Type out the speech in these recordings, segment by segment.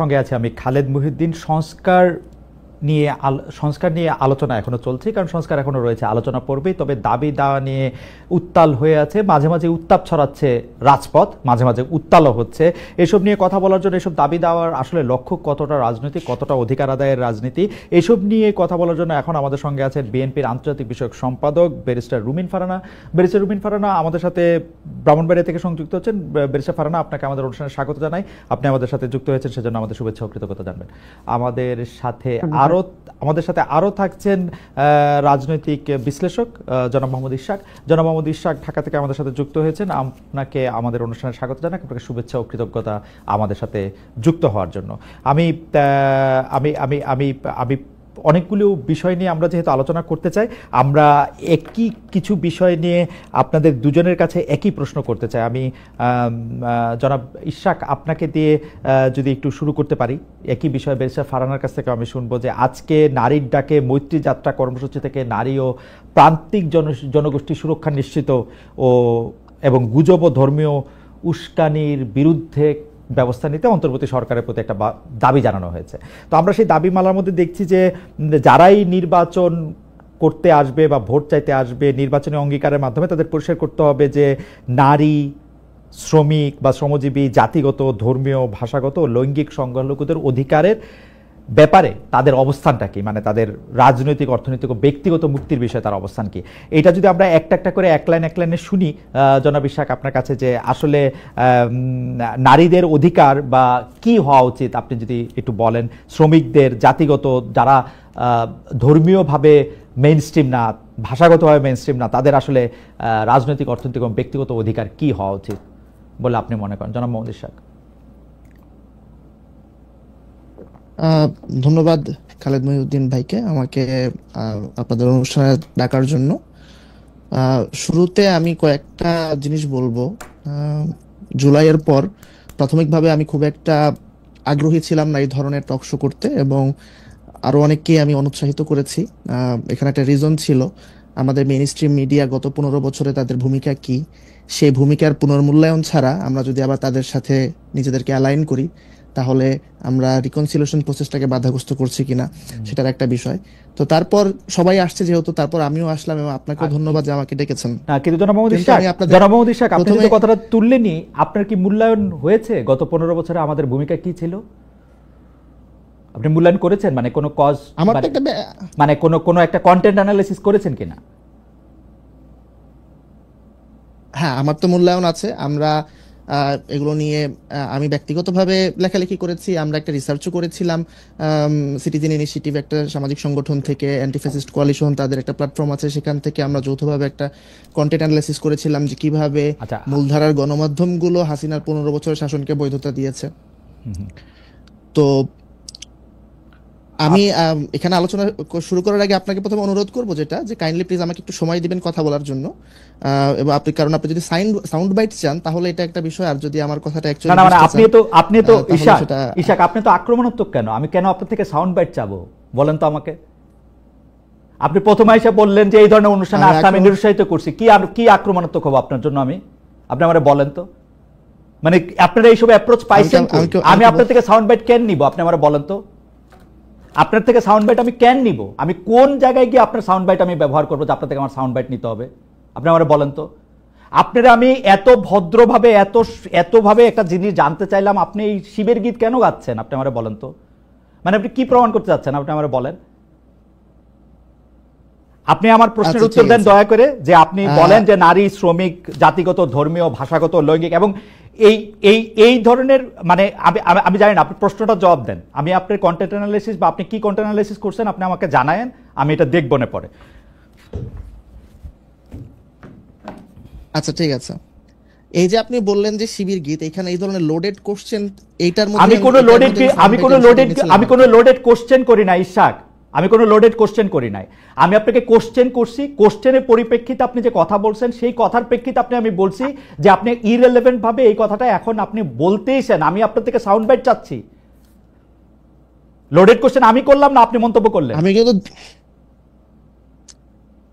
সঙ্গে আছে আমি খালেদ মুহিউদ্দিন। সংস্কার নিয়ে আলোচনা এখনো চলছে, কারণ সংস্কার এখনো রয়েছে, আলোচনা পড়বেই। তবে দাবি দাওয়া নিয়ে উত্তাল হয়ে আছে, মাঝে মাঝে উত্তাপ ছড়াচ্ছে রাজপথ, মাঝে মাঝে উত্তালও হচ্ছে। এসব নিয়ে কথা বলার জন্য, এসব দাবি দেওয়ার আসলে লক্ষ্য কতটা রাজনৈতিক, কতটা অধিকার আদায়ের রাজনীতি, এসব নিয়ে কথা বলার জন্য এখন আমাদের সঙ্গে আছেন বিএনপির আন্তর্জাতিক বিষয়ক সম্পাদক ব্যারিস্টার রুমিন ফারহানা। ব্যারিস্টার রুমিন ফারহানা আমাদের সাথে ব্রাহ্মণবাড়িয়া থেকে সংযুক্ত হচ্ছেন। ব্যারিস্টার ফারহানা, আপনাকে আমাদের অনুষ্ঠানে স্বাগত জানাই। আপনি আমাদের সাথে যুক্ত হয়েছেন, সেজন্য আমাদের শুভেচ্ছা ও কৃতজ্ঞতা জানবেন। আমাদের সাথে আরো থাকছেন রাজনৈতিক বিশ্লেষক জনাব মোহাম্মদ ইশাক। জনাব মোহাম্মদ ইশাক ঢাকা থেকে আমাদের সাথে যুক্ত হয়েছেন। আপনাকে আমাদের অনুষ্ঠানে স্বাগত জানাই, আপনাকে শুভেচ্ছা ও কৃতজ্ঞতা আমাদের সাথে যুক্ত হওয়ার জন্য। আমি আমি আমি আমি আমি অনেকগুলো বিষয় নিয়ে আমরা যেহেতু আলোচনা করতে চাই, আমরা কিছু বিষয় নিয়ে আপনাদের দুজনের কাছে একই প্রশ্ন করতে চাই। আমি জনাব ইশাক, আপনাকে দিয়ে যদি একটু শুরু করতে পারি একই বিষয়। ব্যারিস্টার ফারহানার কাছ থেকে আমি শুনবো যে আজকে নারীর ডাকে মৈত্রী যাত্রা কর্মসূচি থেকে নারী ও প্রান্তিক জনগোষ্ঠী সুরক্ষা নিশ্চিত এবং গুজব ও ধর্মীয় উস্কানির বিরুদ্ধে ব্যবস্থা নিতে অন্তর্বর্তী সরকারের প্রতি একটা দাবি জানানো হয়েছে। তো আমরা সেই দাবি মালার মধ্যে দেখছি যে যারাই নির্বাচন করতে আসবে বা ভোট চাইতে আসবে, নির্বাচনী অঙ্গীকারের মাধ্যমে তাদের পরিষ্কার করতে হবে যে নারী, শ্রমিক বা শ্রমজীবী, জাতিগত, ধর্মীয়, ভাষাগত ও লৈঙ্গিক সংখ্যালঘুদের অধিকারের ব্যাপারে তাদের অবস্থানটা কি, মানে তাদের রাজনৈতিক, অর্থনৈতিক ও ব্যক্তিগত মুক্তির বিষয়ে তার অবস্থান কি। এটা যদি আমরা একটা একটা করে এক লাইনে শুনি, জনাব ইশাক আপনার কাছে, যে আসলে নারীদের অধিকার বা কি হওয়া উচিত আপনি যদি একটু বলেন। শ্রমিকদের, জাতিগত, যারা ধর্মীয়ভাবে মেইনস্ট্রিম না, ভাষাগতভাবে মেইনস্ট্রিম না, তাদের আসলে রাজনৈতিক, অর্থনৈতিক এবং ব্যক্তিগত অধিকার কি হওয়া উচিত বলে আপনি মনে করেন, জনাব মোহাম্মদ ইশাক? ধন্যবাদ খালেদ মুহিউদ্দিন ভাইকে আমাকে আপনাদের অনুষ্ঠানে ডাকার জন্য। শুরুতে আমি কয়েকটা জিনিস বলবো। জুলাইয়ের পর প্রাথমিকভাবে আমি খুব একটা আগ্রহী ছিলাম না এই ধরনের টক শো করতে, এবং আরো অনেককেই আমি অনুৎসাহিত করেছি। এখানে একটা রিজন ছিল, আমাদের মেইন স্ট্রিম মিডিয়া গত 15 বছরে তাদের ভূমিকা কি, সেই ভূমিকার পুনর্মূল্যায়ন ছাড়া আমরা যদি আবার তাদের সাথে নিজেদেরকে অ্যালাইন করি, তাহলে আমরা রিকনসিলিয়েশন প্রসেসটাকে বাধাগ্রস্ত করছি কিনা সেটার একটা বিষয়। তো তারপর সবাই আসছে যেহেতু, তারপর আমিও আসলাম, এবং আপনাকেও ধন্যবাদ যে আমাকে ডেকেছেন। কিন্তু জনাব মোহাম্মদ ইশাক, আপনি যে কথাটা তুললেনই, আপনার কি মূল্যায়ন হয়েছে গত 15 বছরে আমাদের ভূমিকা কি ছিল? আপনি মূল্যায়ন করেছেন, মানে কোনো কজ, মানে কোনো একটা কন্টেন্ট অ্যানালিসিস করেছেন কিনা? হ্যাঁ, আমার তো মূল্যায়ন আছে। আমরা এগুলো নিয়ে আমি ব্যক্তিগতভাবে লেখালেখি করেছি, আমরা একটা রিসার্চও করেছিলাম। সিটিজেন ইনিশিয়েটিভ একটা সামাজিক সংগঠন থেকে, অ্যান্টিফ্যাসিস্ট কোয়ালিশন, তাদের একটা প্ল্যাটফর্ম আছে, সেখান থেকে আমরা যৌথভাবে একটা কন্টেন্ট অ্যানালাইসিস করেছিলাম যে কিভাবে মূলধারার গণমাধ্যমগুলো হাসিনার 15 বছরের শাসনকে বৈধতা দিয়েছে। তো আমি এখানে আলোচনা শুরু করার আগে আপনাকে প্রথমে অনুরোধ করবো যেটা, যে কাইন্ডলি প্লিজ আমাকে একটু সময় দিবেন কথা বলার জন্য। এবং কারণ আপনি যদি সাউন্ড বাইট চান তাহলে এটা একটা বিষয়, আর যদি আমার কথাটা অ্যাকচুয়ালি না, আপনি তো ইশাক আপনি তো আক্রমণাত্মক কেন? আমি কেন আপনার থেকে সাউন্ড বাইট চাবো বলেন তো আমাকে? আপনি প্রথমে এসে বললেন যে এই ধরনের অনুষ্ঠানে আসতে আমি নিরুৎসাহিত করছি। কি আক্রমণাত্মক হবো আপনার জন্য? আপনি আমারে বলেন তো, মানে আপনারা এইসব অ্যাপ্রোচ পাইছেন? আমি আপনার থেকে সাউন্ড বাইট কেন নিব? আপনি আমারে বলেন তো, আপনার থেকে সাউন্ড বাইট আমি কেন নিব? আমি কোন জায়গায় গিয়ে আপনার সাউন্ড বাইট আমি ব্যবহার করবো যে আপনার থেকে আমার সাউন্ড বাইট নিতে হবে? আপনি আমারে বলেন তো। আপনারা আমি এত ভদ্রভাবে এতভাবে একটা জিনিস জানতে চাইলাম, আপনি এই শিবের গীত কেন গাচ্ছেন? আপনি আমারে বলেন তো, মানে আপনি কি প্রমাণ করতে চাচ্ছেন? আপনি আমারে বলেন। আপনি আমার প্রশ্নের উত্তর দেন দয়া করে, যে আপনি বলেন যে নারী, শ্রমিক, জাতিগত, ধর্মীয়, ভাষাগত, লৈঙ্গিক এবং এই ধরনের, মানে আমি জানি না, আপনি প্রশ্নটা জবাব দেন। আমি আপনার কন্টেন্ট অ্যানালাইসিস বা আপনি কি কন্টেন্ট অ্যানালাইসিস করছেন আপনি আমাকে জানায়েন, আমি এটা দেখব না পরে। আচ্ছা ঠিক আছে। এই যে আপনি বললেন যে শিবির গীত, এখানে এই ধরনের লোডেড কোশ্চেন, এইটার মধ্যে আমি কোনো লোডেড কোশ্চেন করি না ইশাক, আমি কোনো লোডেড কোশ্চেন করি নাই। আমি আপনাকে কোশ্চেন করছি, কোশ্চেনের পরিপ্রেক্ষিতে আপনি যে কথা বলছেন সেই কথার প্রেক্ষিতে আমি বলছি যে আপনি ইররিলেভেন্ট ভাবে এই কথাটা এখন আপনি বলতেইছেন। আমি আপনার থেকে সাউন্ড বাইট চাচ্ছি। লোডেড কোশ্চেন আমি করলাম না, আপনি মন্তব্য করলেন। আমি কিন্তু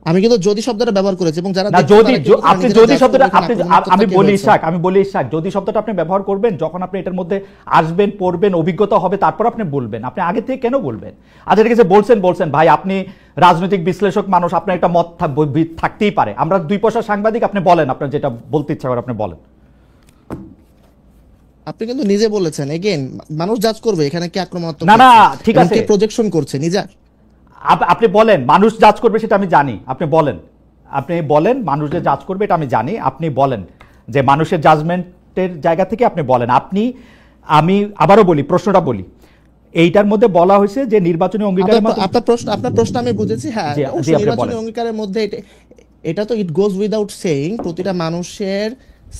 আমি কিন্তু যদি শব্দটা ব্যবহার করেছি, এবং যারা না, দেখছে যদি তারা কিন্তু তারা আপনি নিজেরা যদি জাজ শব্দটা করবে এখানে আপনি আক্রমণাত্মকটা আমি কে বলি হয়েছে। ইশাক, আমি বলি ইশাক, যদি শব্দটা আপনি ব্যবহার করবেন যখন আপনি এটার মধ্যে আসবেন, পড়বেন, অভিজ্ঞতা হবে, তারপর আপনি বলবেন। আপনি আগে থেকে কেন বলবেন? আচ্ছা ঠিক আছে, বলছেন ভাই, আপনি রাজনৈতিক বিশ্লেষক মানুষ, আপনার একটা মত থাকতেই পারে। আমরা 2 পয়সা সাংবাদিক, আপনি বলেন, আপনার যেটা বলতে ইচ্ছা করে আপনি বলেন। আপনি কিন্তু নিজে বলেছেন, এগেইন মানুষ জাজ করবে এখানে কে আক্রমণাত্মক না না, হচ্ছে ঠিক এবং আছে, কে প্রজেকশন করছে নিজে। আপনি বলেন মানুষ জাজ করবে, সেটা আমি জানি। আপনি বলেন মানুষ যে জাজ করবে, এটা আমি জানি। আপনি বলেন যে মানুষের জাজমেন্টের জায়গা থেকে আপনি বলেন। আমি আবারও বলি, প্রশ্নটা বলি, এইটার মধ্যে বলা হয়েছে যে নির্বাচনী অঙ্গীকারের মাধ্যমে। আপনার প্রশ্ন আমি বুঝেছি, হ্যাঁ জি, অবশ্যই আপনি নির্বাচনী বলেন। অঙ্গীকারের মধ্যে এটা তো ইট গোজ উইদাউট সেইং প্রতিটা মানুষের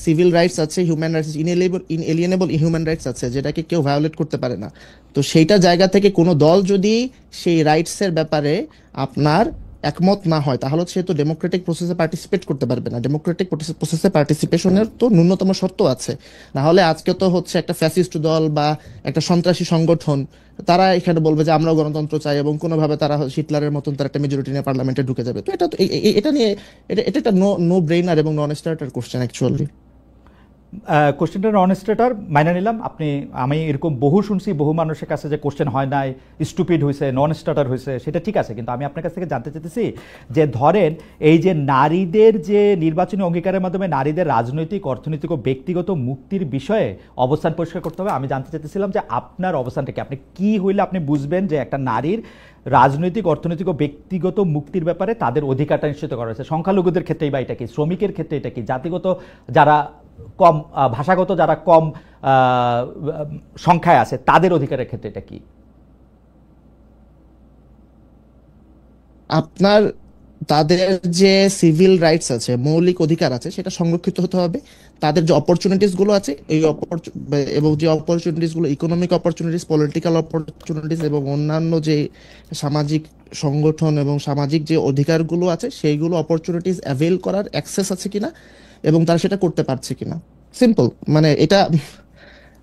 সিভিল রাইটস আছে, হিউম্যান রাইটস, ইনএলিয়েনেবল হিউম্যান রাইটস আছে, যেটাকে কেউ ভায়োলেট করতে পারে না। তো সেইটা জায়গা থেকে কোনো দল যদি সেই রাইটস এর ব্যাপারে আপনার একমত না হয়, তাহলে সে তো ডেমোক্রেটিক প্রসেসে পার্টিসিপেট করতে পারবে না। ডেমোক্রেটিক প্রসেসে পার্টিসিপেশনের তো ন্যূনতম শর্ত আছে, না হলে আজকে তো হচ্ছে একটা ফ্যাসিস্ট দল বা একটা সন্ত্রাসী সংগঠন তারা এখানে বলবে যে আমরাও গণতন্ত্র চাই, এবং কোনোভাবে তারা হিটলারের মতন তারা একটা মেজরিটি নিয়ে পার্লামেন্টে ঢুকে যাবে। তো এটা তো এটা নিয়ে এটা একটা নো ব্রেইনার এবং নন স্টার্টার কোশ্চেন অ্যাকচুয়ালি। কোশ্চেনটা নন স্টেটার মাইনে নিলাম। আমি এরকম বহু শুনছি, বহু মানুষের কাছে, যে কোশ্চেন হয় নাই, স্টুপিড হয়েছে, নন স্টার্টার হয়েছে, সেটা ঠিক আছে। কিন্তু আমি আপনার কাছ থেকে জানতে চাইতেছি যে ধরেন এই যে নারীদের যে নির্বাচনী অঙ্গীকারের মাধ্যমে নারীদের রাজনৈতিক, অর্থনৈতিক ও ব্যক্তিগত মুক্তির বিষয়ে অবস্থান পরিষ্কার করতে হবে। আমি জানতে চাইতেছিলাম যে আপনার অবস্থানটা কি, আপনি কি হইলে আপনি বুঝবেন যে একটা নারীর রাজনৈতিক, অর্থনৈতিক ও ব্যক্তিগত মুক্তির ব্যাপারে তাদের অধিকারটা নিশ্চিত করা হয়েছে। সংখ্যালঘুদের ক্ষেত্রে বা এটা কি, শ্রমিকের ক্ষেত্রে এটা কি, জাতিগত যারা কম, ভাষাগত যারা কম সংখ্যায় আছে তাদের অধিকারের ক্ষেত্রে এটা কি? আপনার তাদের যে সিভিল রাইটস আছে, মৌলিক অধিকার আছে, সেটা সংরক্ষিত হতে হবে। তাদের যে অপরচুনিটিস গুলো আছে, এবং যে অপরচুনিটিস গুলো, ইকোনমিক অপরচুনিটিস, পলিটিক্যাল অপরচুনিটিস এবং অন্যান্য যে সামাজিক সংগঠন এবং সামাজিক যে অধিকারগুলো আছে, সেইগুলো অপরচুনিটিস অ্যাভেল করার অ্যাক্সেস আছে কিনা এবং তারা সেটা করতে পারছে কিনা। সিম্পল, মানে এটা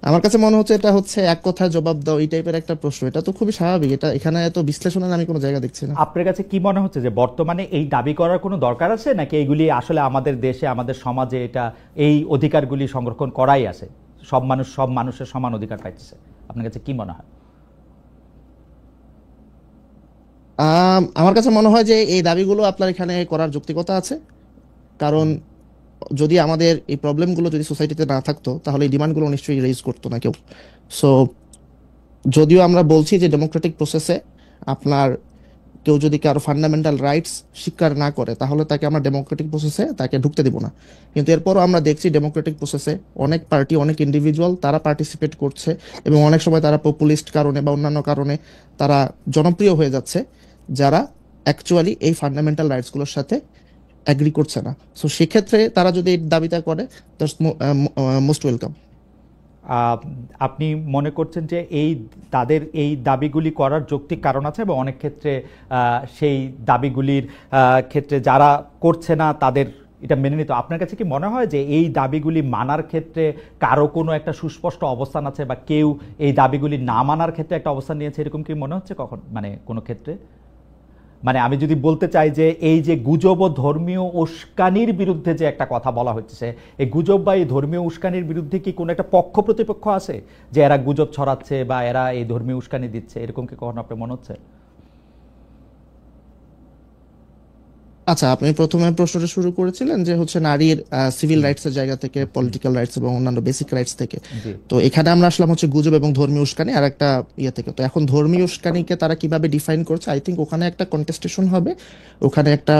আমার কাছে মনে হচ্ছে এটা হচ্ছে এক কথায় জবাব দাও এই টাইপের একটা প্রশ্ন। এটা তো খুবই স্বাভাবিক, এটা এখানে এত বিশ্লেষণের আমি কোনো জায়গা দেখছি না। আপনার কাছে কি মনে হচ্ছে যে বর্তমানে এই দাবি করার কোনো দরকার আছে, নাকি এইগুলি আসলে আমাদের দেশে, আমাদের সমাজে এটা, এই অধিকারগুলি সংরক্ষণ করাই আছে, সব মানুষের সমান অধিকার পাইতেছে? আপনার কাছে কি মনে হয়? আমার কাছে মনে হয় যে এই দাবিগুলো আপনার এখানে করার যৌক্তিকতা আছে। কারণ যদি আমাদের এই প্রবলেমগুলো যদি সোসাইটিতে না থাকতো, তাহলে এই ডিমান্ডগুলো নিশ্চয়ই রেজ করতো না কেউ। সো যদিও আমরা বলছি যে ডেমোক্রেটিক প্রসেসে আপনার কেউ যদি কারো ফান্ডামেন্টাল রাইটস স্বীকার না করে, তাহলে তাকে আমরা ডেমোক্রেটিক প্রসেসে তাকে ঢুকতে দিব না। কিন্তু এরপরও আমরা দেখছি ডেমোক্রেটিক প্রসেসে অনেক পার্টি, অনেক ইন্ডিভিজুয়াল তারা পার্টিসিপেট করছে, এবং অনেক সময় তারা পপুলিস্ট কারণে বা অন্যান্য কারণে তারা জনপ্রিয় হয়ে যাচ্ছে, যারা অ্যাকচুয়ালি এই ফান্ডামেন্টাল রাইটসগুলোর সাথে অ্যাগ্রি করছে না। সো সেক্ষেত্রে তারা যদি এই দাবিটা করে, দ্যাটস মোস্ট ওয়েলকাম। আহ, আপনি মনে করছেন যে তাদের এই দাবিগুলি করার যৌক্তিক কারণ আছে, এবং অনেক ক্ষেত্রে সেই দাবিগুলির ক্ষেত্রে যারা করছে না তাদের এটা মেনে নিতে? আপনার কাছে কি মনে হয় যে এই দাবিগুলি মানার ক্ষেত্রে কারো কোনো একটা সুস্পষ্ট অবস্থান আছে, বা কেউ এই দাবিগুলি না মানার ক্ষেত্রে একটা অবস্থান নিয়েছে, এরকম কি মনে হচ্ছে কখন, মানে কোনো ক্ষেত্রে? মানে আমি যদি বলতে চাই যে এই যে গুজব ও ধর্মীয় উস্কানির বিরুদ্ধে যে একটা কথা বলা হচ্ছে, এই গুজব বা এই ধর্মীয় উস্কানির বিরুদ্ধে কি কোনো একটা পক্ষ প্রতিপক্ষ আছে যে এরা গুজব ছড়াচ্ছে বা এরা এই ধর্মীয় উস্কানি দিচ্ছে, এরকম কি কখনো আপনার মনে হচ্ছে? আচ্ছা, আপনি প্রথমে প্রশ্নটা শুরু করেছিলেন যে হচ্ছে নারীর সিভিল রাইটস এর জায়গা থেকে, পলিটিক্যাল রাইটস এবং অন্যান্য বেসিক রাইটস থেকে। জি। তো এখানে আমরা আসলাম হচ্ছে গুজব এবং ধর্মীয় উস্কানি আর একটা ইয়ে থেকে। তো এখন ধর্মীয় উস্কানিকে তারা কিভাবে ডিফাইন করছে, আই থিঙ্ক ওখানে একটা কন্টেস্টেশন হবে, ওখানে একটা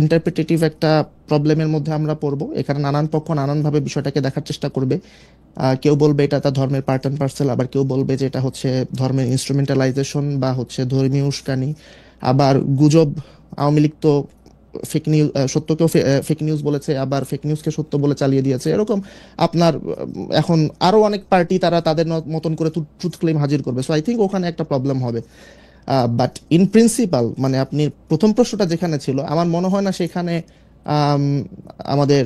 ইন্টারপ্রিটেটিভ একটা প্রবলেমের মধ্যে আমরা পড়বো। এখানে নানান পক্ষ নানানভাবে বিষয়টাকে দেখার চেষ্টা করবে। কেউ বলবে এটা তার ধর্মের পার্ট অ্যান্ড পার্সেল, আবার কেউ বলবে যে এটা হচ্ছে ধর্মের ইনস্ট্রুমেন্টালাইজেশন বা হচ্ছে ধর্মীয় উস্কানি। আবার গুজব, আওয়ামী লীগ তো ফেক নিউজ, সত্যকেও ফেক নিউজ বলেছে, আবার ফেক নিউজকে সত্য বলে চালিয়ে দিয়েছে, এরকম আপনার এখন আরো অনেক পার্টি তারা তাদের মতন করে ট্রুথ ক্লেম হাজির করবে। সো আই থিঙ্ক ওখানে একটা প্রবলেম হবে। বাট ইন প্রিন্সিপাল, মানে আপনি প্রথম প্রশ্নটা যেখানে ছিল, আমার মনে হয় না সেখানে আম, আমাদের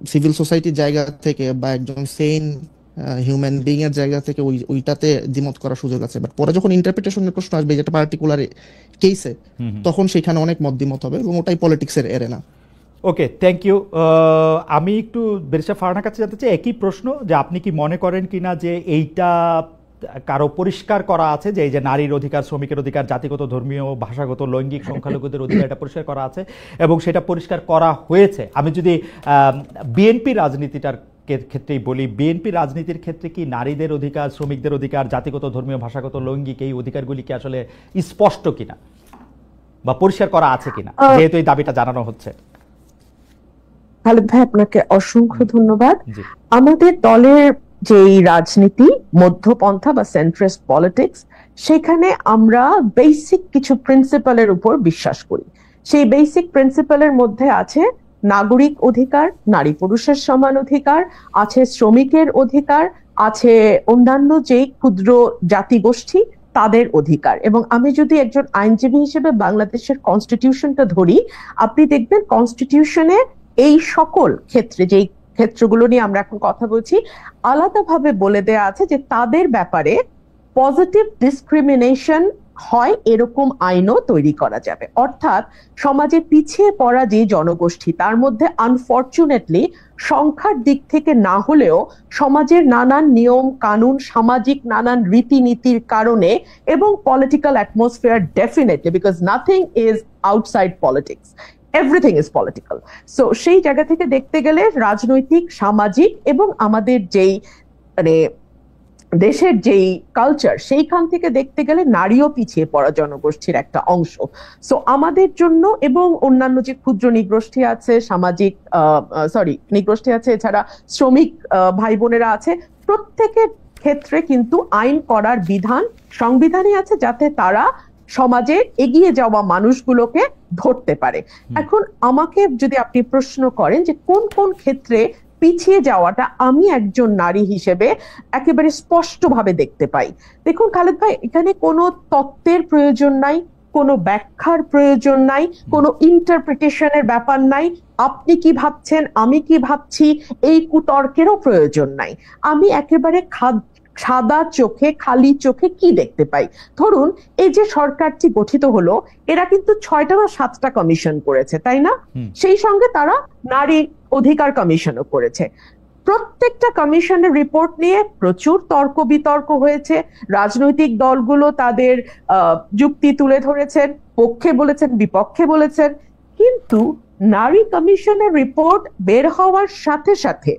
সিভিল সোসাইটির জায়গা থেকে বা একজন সেইন হিউম্যান বিং এর জায়গা থেকে ওইটাতে দ্বিমত করার সুযোগ আছে, বাট পরে যখন ইন্টারপ্রিটেশনের প্রশ্ন আসবে যেটা পার্টিকুলার কেসে, তখন সেখানে অনেক মত দ্বিমত হবে এবং ওটাই পলিটিক্সের এরেনা। Okay, thank you. আমি একটু ব্যারিস্টার ফারহানার কাছে জানতে চাই একই প্রশ্ন, যে আপনি কি মনে করেন কিনা যে এইটা কারো পরিষ্কার করা আছে যে এই যে নারীর অধিকার, শ্রমিকের অধিকার, জাতিগত, ধর্মীয়, ভাষাগত, লৈঙ্গিক সংখ্যালঘুদের অধিকার, এটা পরিষ্কার করা আছে এবং সেটা পরিষ্কার করা হয়েছে? আমি যদি বিএনপি রাজনীতিটার ক্ষেত্রেই বলি, বিএনপি রাজনীতির ক্ষেত্রে কি নারীদের অধিকার, শ্রমিকদের অধিকার, জাতিগত, ধর্মীয়, ভাষাগত, লৈঙ্গিক এই অধিকারগুলি কি আসলে স্পষ্ট কিনা বা পরিষ্কার করা আছে কিনা, যেহেতু এই দাবিটা জানানো হচ্ছে? খালেদ ভাই, আপনাকে অসংখ্য ধন্যবাদ। জি। আমাদের দলের যেই রাজনীতি, মধ্যপন্থা বা সেন্ট্রিস্ট পলিটিক্স, সেখানে আমরা বেসিক কিছু প্রিন্সিপালের উপর বিশ্বাস করি। সেই বেসিক প্রিন্সিপালের মধ্যে আছে নাগরিক অধিকার, নারী পুরুষের সমান অধিকার, আছে শ্রমিকের অধিকার, আছে অন্যান্য যেই ক্ষুদ্র জাতিগোষ্ঠী তাদের অধিকার। এবং আমি যদি একজন আইনজীবী হিসেবে বাংলাদেশের কনস্টিটিউশনটা ধরি, আপনি দেখবেন কনস্টিটিউশনে এই সকল ক্ষেত্রে, যেই ক্ষেত্রগুলো নিয়ে আমরা এখন কথা বলছি, আলাদাভাবে বলে দেয়া আছে যে তাদের ব্যাপারে পজিটিভ ডিসক্রিমিনেশন হয় এরকম আইনও তৈরি করা যাবে। অর্থাৎ সমাজে পিছিয়ে পড়া যে জনগোষ্ঠী, তার মধ্যে আনফরচুনেটলি সংখ্যার দিক থেকে না হলেও সমাজের নানান নিয়ম কানুন, সামাজিক নানান রীতিনীতির কারণে এবং political atmosphere, definitely, because nothing is outside politics, everything is political. So সেই জায়গা থেকে দেখতে গেলে রাজনৈতিক, সামাজিক এবং আমাদের যেই মানে দেশের যেই কালচার, সেইখান থেকে দেখতে গেলে নারীও পিছিয়ে পড়া জনগোষ্ঠীর একটা অংশ। সো আমাদের জন্য এবং অন্যান্য যে ক্ষুদ্র নিগোষ্ঠী আছে, সামাজিক নিগোষ্ঠী আছে, এছাড়া শ্রমিক ভাই বোনেরা আছে, প্রত্যেকের ক্ষেত্রে কিন্তু আইন করার বিধান সংবিধানে আছে, যাতে তারা সমাজে এগিয়ে যাওয়া মানুষগুলোকে ধরতে পারে। এখন আমাকে যদি আপনি প্রশ্ন করেন যে কোন কোন ক্ষেত্রে পিছিয়ে যাওয়াটা আমি একজন নারী হিসেবে একেবারে স্পষ্টভাবে দেখতে পাই, দেখুন খালেদ ভাই, এখানে কোনো তত্ত্বের প্রয়োজন নাই, কোনো ব্যাখ্যার প্রয়োজন নাই, কোনো ইন্টারপ্রিটেশনের ব্যাপার নাই, আপনি কি ভাবছেন আমি কি ভাবছি এই কুতর্কেরও প্রয়োজন নাই। আমি একেবারে সাদা চোখে, খালি চোখে কি দেখতে পাই, ধরুন এই যে সরকারটি গঠিত হলো, এরা কিন্তু 6টা বা 7টা কমিশন করেছে, তাই না? সেই সঙ্গে তারা নারী অধিকার কমিশনও করেছে। প্রত্যেকটা কমিশনের রিপোর্ট নিয়ে প্রচুর তর্ক বিতর্ক হয়েছে, রাজনৈতিক দলগুলো তাদের যুক্তি তুলে ধরেছেন, পক্ষে বলেছেন, বিপক্ষে বলেছেন, কিন্তু নারী কমিশনের রিপোর্ট বের হওয়ার সাথে সাথে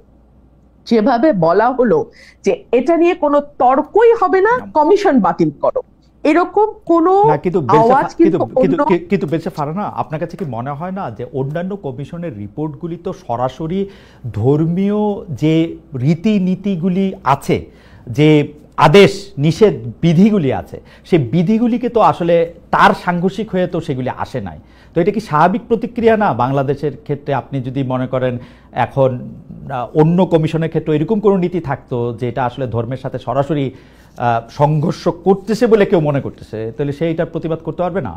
যেভাবে বলা হলো যে এটা নিয়ে কোনো তর্কই হবে না, কমিশন বাতিল করো, এরকম কোনো আওয়াজ কিন্তু বেরিস্টার ফারহানা, আপনার কাছে কি মনে হয় না যে অন্যান্য কমিশনের রিপোর্টগুলি তো সরাসরি ধর্মীয় যে রীতিনীতিগুলি আছে, যে আদেশ নিষেধ বিধিগুলি আছে, সেই বিধিগুলিকে তো আসলে তার সাংঘর্ষিক হয়ে তো সেগুলি আসে নাই। তো এটা কি স্বাভাবিক প্রতিক্রিয়া না বাংলাদেশের ক্ষেত্রে? আপনি যদি মনে করেন এখন অন্য কমিশনের ক্ষেত্রে এরকম কোনো নীতি থাকতো যেটা আসলে ধর্মের সাথে সরাসরি সংঘর্ষ করতেছে বলে কেউ মনে করতেছে, তাহলে সেইটার প্রতিবাদ করতে পারবে না?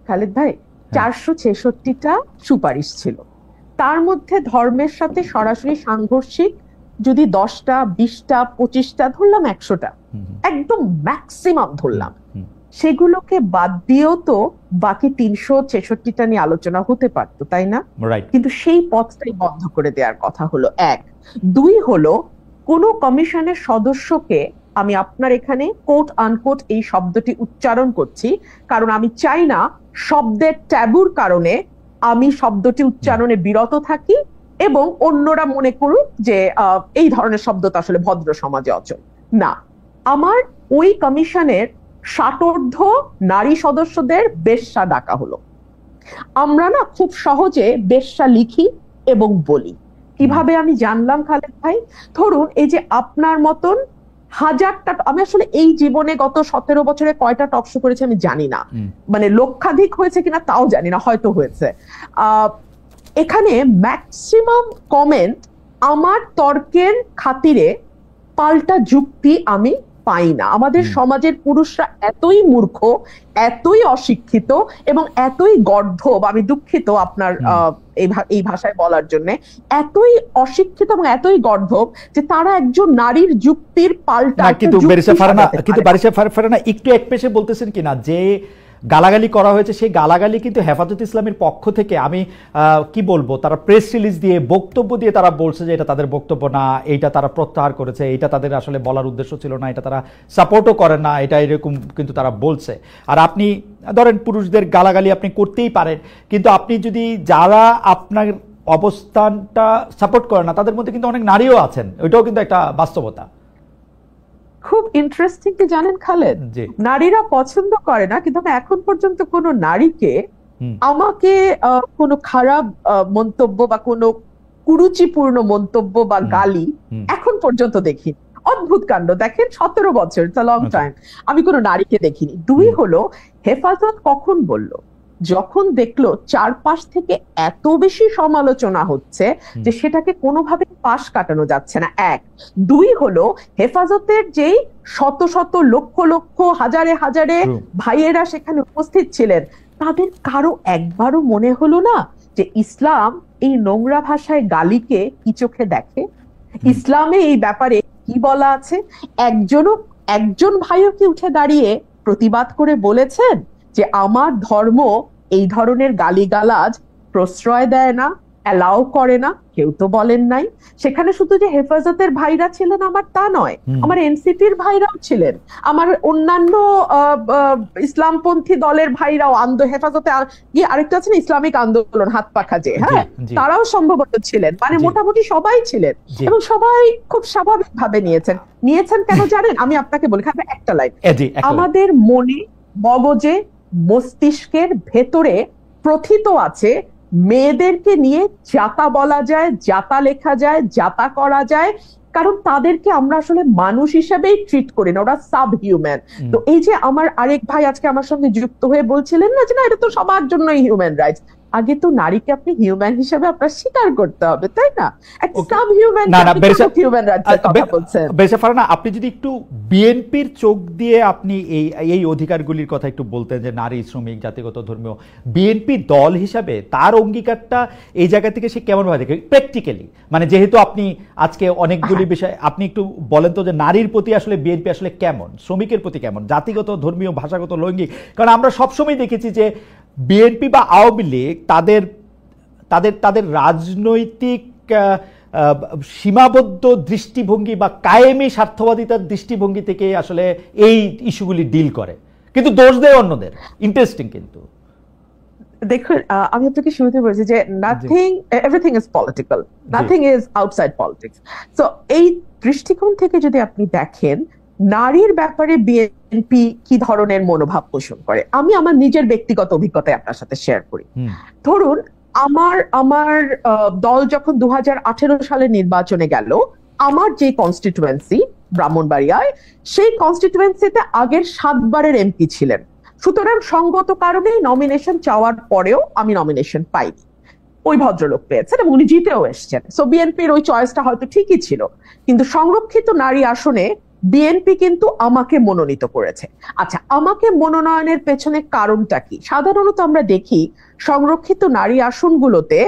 খালেদ ভাই, 466টা সুপারিশ ছিল, তার মধ্যে ধর্মের সাথে সরাসরি সাংঘর্ষিক যদি 10টা, 20টা, 25টা, ধরলাম 100টা, একদম ম্যাক্সিমাম ধরলাম, সেগুলোকে বাদ দিয়েও তো বাকি 366টা নিয়ে আলোচনা হতে পারতো, তাই না? কিন্তু সেই পথটাই বন্ধ করে দেওয়ার কথা হলো। 1, 2 হলো কোন কমিশনের সদস্যকে, আমি আপনার এখানে কোট আনকোট এই শব্দটি উচ্চারণ করছি কারণ আমি চাই না শব্দের ট্যাবুর কারণে আমি শব্দটি উচ্চারণে বিরত থাকি এবং অন্যরা মনে করুক যে এই ধরনের শব্দ তো আসলে ভদ্র সমাজে অচল না। আমার ওই কমিশনের 60 নারী সদস্যদের বেশ্যা ডাকা হলো। আমরা না খুব সহজে বেশ্যা লিখি এবং বলি। কিভাবে আমি জানলাম খালেদ ভাই? ধরুন এই যে আপনার মতন হাজারটা, আমি আসলে এই জীবনে গত 17 বছরে কয়টা টকশো করেছি আমি জানি না, মানে লক্ষাধিক হয়েছে কিনা তাও জানি না, হয়তো হয়েছে। এখানে ম্যাক্সিমাম কমেন্ট আমার তর্কের খাতিরে পাল্টা যুক্তি আমি পাই না। আমাদের সমাজের পুরুষরা এতই মূর্খ, এতই অশিক্ষিত এবং এতই গর্ধব, আমি দুঃখিত আপনার এই ভাষায় বলার জন্য, এতই অশিক্ষিত এবং এতই গর্ধব যে তারা একজন নারীর যুক্তির পাল্টা কিন্তু বারিশা ফারহানা একটু এক পেশে বলতেছেন কিনা যে গালাগালি করা হয়েছে, সেই গালাগালি কিন্তু হেফাজত ইসলামের পক্ষ থেকে, আমি কি বলবো, তারা প্রেস রিলিজ দিয়ে বক্তব্য দিয়ে তারা বলছে যে এটা তাদের বক্তব্য না, এইটা তারা প্রত্যাহার করেছে, এটা তাদের আসলে বলার উদ্দেশ্য ছিল না, এটা তারা সাপোর্টও করেন না, এটা এরকম কিন্তু তারা বলছে। আর আপনি ধরেন পুরুষদের গালাগালি আপনি করতেই পারেন, কিন্তু আপনি যদি যারা আপনার অবস্থানটা সাপোর্ট করে না তাদের মধ্যে কিন্তু অনেক নারীও আছেন, ওইটাও কিন্তু একটা বাস্তবতা। খুব ইন্টারেস্টিং কি জানেন খালেদ, নারীরা পছন্দ করে না, কিন্তু আমি এখন পর্যন্ত কোনো নারীকে আমাকে কোনো খারাপ মন্তব্য বা কোনো কুরুচিপূর্ণ মন্তব্য বা গালি এখন পর্যন্ত দেখিনি। অদ্ভুত কাণ্ড, দেখেন 17 বছর, ইটস আ লং টাইম, আমি কোনো নারীকে দেখিনি। দুই হলো, হেফাজত কখন বলল? যখন দেখলো চারপাশ থেকে এত বেশি সমালোচনা হচ্ছে যে সেটাকে কোনোভাবে পাশ কাটানো যাচ্ছে না, এক। দুই হলো, হেফাজতের যেই শত শত লক্ষ লক্ষ হাজারে হাজারে ভাইয়েরা সেখানে উপস্থিত ছিলেন, তাদের কারো একবারও মনে হলো না যে ইসলাম এই নোংরা ভাষায় গালিকে কি চোখে দেখে, ইসলামে এই ব্যাপারে কি বলা আছে? একজন ভাইও কি উঠে দাঁড়িয়ে প্রতিবাদ করে বলেছেন যে আমার ধর্ম এই ধরনের গালিগালাজ প্রশ্রয় দেয় না, অ্যালাউ করে না? কেউ তো বলেন নাই। সেখানে শুধু যে হেফাজতের ভাইরা ছিলেন আমার তা নয়, আমার এনসিপির ভাইরাও ছিলেন, আমার অন্যান্য ইসলামপন্থী দলের ভাইরাও, হেফাজতে গিয়ে আরেকটা আছে না ইসলামিক আন্দোলন হাত পাখা যে, হ্যাঁ, তারাও সম্ভবত ছিলেন, মানে মোটামুটি সবাই ছিলেন এবং সবাই খুব স্বাভাবিক ভাবে নিয়েছেন কেন জানেন? আমি আপনাকে বলি, একটা লাইন, আমাদের মনে, মগজে, মস্তিষ্কের ভেতরে প্রথিত আছে মেয়েদেরকে নিয়ে যাতা বলা যায়, যাতা লেখা যায়, যাতা করা যায়, কারণ তাদেরকে আমরা আসলে মানুষ হিসেবেই ট্রিট করি না, ওরা সাব হিউম্যান। তো এই যে আমার আরেক ভাই আজকে আমার সঙ্গে যুক্ত হয়ে বলছিলেন না যে না এটা তো সবার জন্যই হিউম্যান রাইটস, আগে তো নারীকে আপনি হিউম্যান হিসেবে আপনার স্বীকার করতে হবে, তাই না? সাব হিউম্যান হিউম্যান রাইটসের কথা বলছেন। বেশা ফারহানা, আপনি যদি একটু বিএনপির চোখ দিয়ে আপনি এই অধিকারগুলির কথা একটু বলতেন, যে নারী, শ্রমিক, জাতিগত, ধর্মীয়, বিএনপি দল হিসাবে তার অঙ্গীকারটা এই জায়গা থেকে সে কেমন ভাবে দেখে প্র্যাকটিক্যালি, মানে যেহেতু আপনি আজকে অনেকগুলি বিষয়, আপনি একটু বলেন তো যে নারীর প্রতি আসলে বিএনপি আসলে কেমন, শ্রমিকের প্রতি কেমন, জাতিগত, ধর্মীয়, ভাষাগত, লৈঙ্গিক? কারণ আমরা সবসময় দেখেছি যে বিএনপি বা আওয়ামী লীগ তাদের রাজনৈতিক সীমাবদ্ধ দৃষ্টিভঙ্গি বা কায়েমি স্বার্থবাদিতার দৃষ্টিভঙ্গি থেকে আসলে এই ইস্যুগুলি ডিল করে, কিন্তু দোষ দেয় অন্যদের। ইন্টারেস্টিং। কিন্তু দেখুন, আমি আপনাকে শুরুতে বলেছি যে everything is political, nothing is outside politics. So এই দৃষ্টিকোণ থেকে যদি আপনি দেখেন নারীর ব্যাপারে বিএনপি কি ধরনের মনোভাব পোষণ করে, আমি আমার নিজের ব্যক্তিগত অভিজ্ঞতায় আপনার সাথে শেয়ার করি। ধরুন আমার দল যখন 2018 সালে নির্বাচনে গেল, আমার যে কনস্টিটুয়েন্সি ব্রাহ্মণবাড়িয়ায়, সেই কনস্টিটুয়েন্সিতে আগের 7 বারের এমপি ছিলেন। সুতরাং সঙ্গত কারণেই নমিনেশন চাওয়ার পরেও আমি নমিনেশন পাইনি, ওই ভদ্রলোক পেয়েছেন এবং উনি জিতেও এসছেন। সো বিএনপির ওই চয়েসটা হয়তো ঠিকই ছিল, কিন্তু সংরক্ষিত নারী আসনে বিএনপি কিন্তু আমাকে মনোনীত করেছে। আচ্ছা, আমাকে মনোনয়নের পেছনে কারণটা কি? সাধারণত আমরা দেখি সংরক্ষিত নারী আসনগুলোতে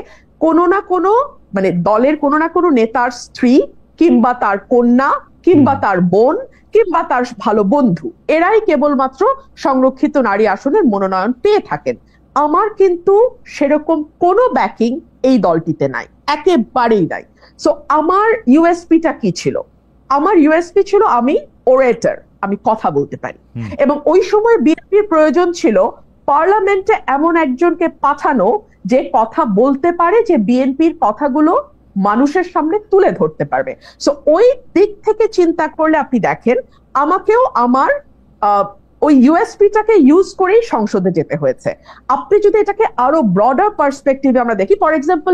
কোনো না কোনো, মানে দলের কোনো না কোনো নেতার স্ত্রী কিংবা তার কন্যা কিংবা তার বোন কিংবা তার ভালো বন্ধু, এরাই কেবলমাত্র সংরক্ষিত নারী আসনের মনোনয়ন পেয়ে থাকেন। আমার কিন্তু সেরকম কোনো ব্যাকিং এই দলটিতে নাই, একেবারেই নাই। সো আমার ইউএসপিটা কি ছিল? আমার ইউএসপি ছিল আমি ওরেটর, আমি কথা বলতে পারি, এবং ওই সময় বিএনপির প্রয়োজন ছিল পার্লামেন্টে এমন একজনকে পাঠানো যে কথা বলতে পারে, যে বিএনপির কথাগুলো মানুষের সামনে তুলে ধরতে পারবে। সো ওই দিক থেকে চিন্তা করলে আপনি দেখেন আমাকেও আমার ওই ইউএসপিটাকে ইউজ করেই সংসদে যেতে হয়েছে। আপনি যদি এটাকে আরো ব্রডার পার্সপেক্টিভে আমরা দেখি, ফর এক্সাম্পল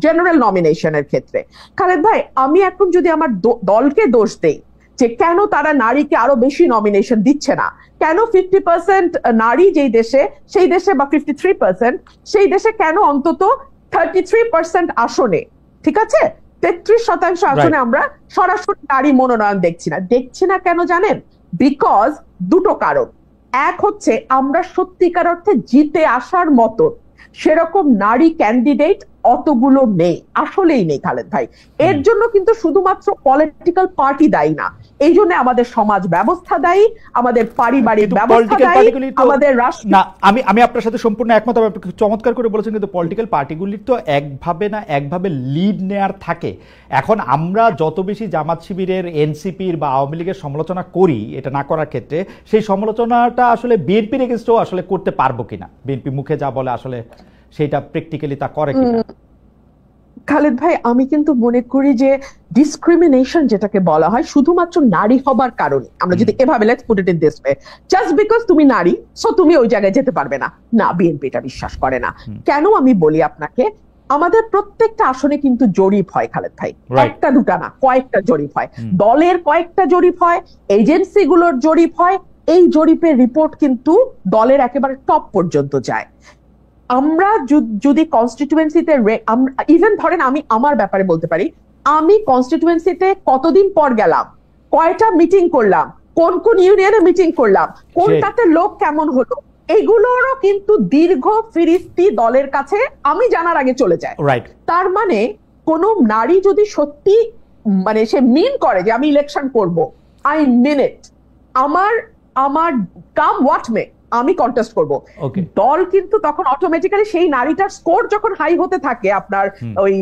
জেনারেল নমিনেশনের ক্ষেত্রে, খালেদ ভাই, আমি এখন যদি আমার দলকে দোষ দেই যে কেন তারা নারীকে আরো বেশি নমিনেশন দিচ্ছে না, কেন 50% নারী যেই দেশে, সেই দেশে, বা 53% সেই দেশে কেন অন্তত 33% আসনে, ঠিক আছে, 33% আসনে আমরা সরাসরি নারী মনোনয়ন দেখছি না কেন জানেন? বিকজ দুটো কারণ। এক হচ্ছে আমরা সত্যিকার অর্থে জিতে আসার মতো সেরকম নারী ক্যান্ডিডেট অতগুলো নেই, আসলেই নেই খালেদ ভাই। এর জন্য কিন্তু শুধুমাত্র পলিটিক্যাল পার্টি দায়ী না, এই জন্য আমাদের সমাজ ব্যবস্থা দায়ী, আমাদের পারিবারিক ব্যবস্থা দায়ী, আমাদের রাষ্ট্র। না, আমি আপনার সাথে সম্পূর্ণ একমত। আপনি চমৎকার করে বলেছেন, কিন্তু পলিটিক্যাল পার্টিগুলির তো একভাবে না একভাবে লিড নেয়ার থাকে। এখন আমরা যত বেশি জামাত শিবিরের, এনসিপির বা আওয়ামী লীগের সমালোচনা করি, এটা না করার ক্ষেত্রে সেই সমালোচনাটা আসলে বিএনপির এগেইনস্টও আসলে করতে পারবো কিনা, বিএনপি মুখে যা বলে আসলে সেটা প্র্যাকটিক্যালি তা করে কিনা। খালেদ ভাই, আমি কিন্তু মনে করি যে ডিসক্রিমিনেশন যেটাকে বলা হয় শুধুমাত্র নারী হবার কারণে, আমরা যদি এভাবে let's put it in this way, just because তুমি নারী সো তুমি ওই জায়গায় যেতে পারবে না, না, বিএনপি এটা বিশ্বাস করে না। কেন আমি বলি আপনাকে, আমাদের প্রত্যেকটা আসনে কিন্তু জরিপ হয় খালেদ ভাই, একটা দুটা না, কয়েকটা জরিপ হয়, দলের কয়েকটা জরিপ হয়, এজেন্সিগুলোর জরিপ হয়, এই জরিপের রিপোর্ট কিন্তু দলের একেবারে টপ পর্যন্ত যায়। আমরা যদি কনস্টিটিউয়েন্সিতে ইভেন ধরেন আমি আমার ব্যাপারে বলতে পারি, আমি কনস্টিটিউয়েন্সিতে কতদিন পর গেলাম, কয়টা মিটিং করলাম, কোন কোন ইউনিয়নে মিটিং করলাম, কোনটাতে লোক কেমন হলো, এগুলোরও কিন্তু দীর্ঘ ফিরিস্তি দলের কাছে আমি জানার আগে চলে যায়। তার মানে কোন নারী যদি সত্যি মানে সে মিন করে যে আমি ইলেকশন করব, আই মিন ইট, আমার কাম হোয়াট মে আমি কন্টেস্ট করব, দল কিন্তু তখন অটোমেটিক্যালি সেই নারীটার স্কোর যখন হাই হতে থাকে আপনার ওই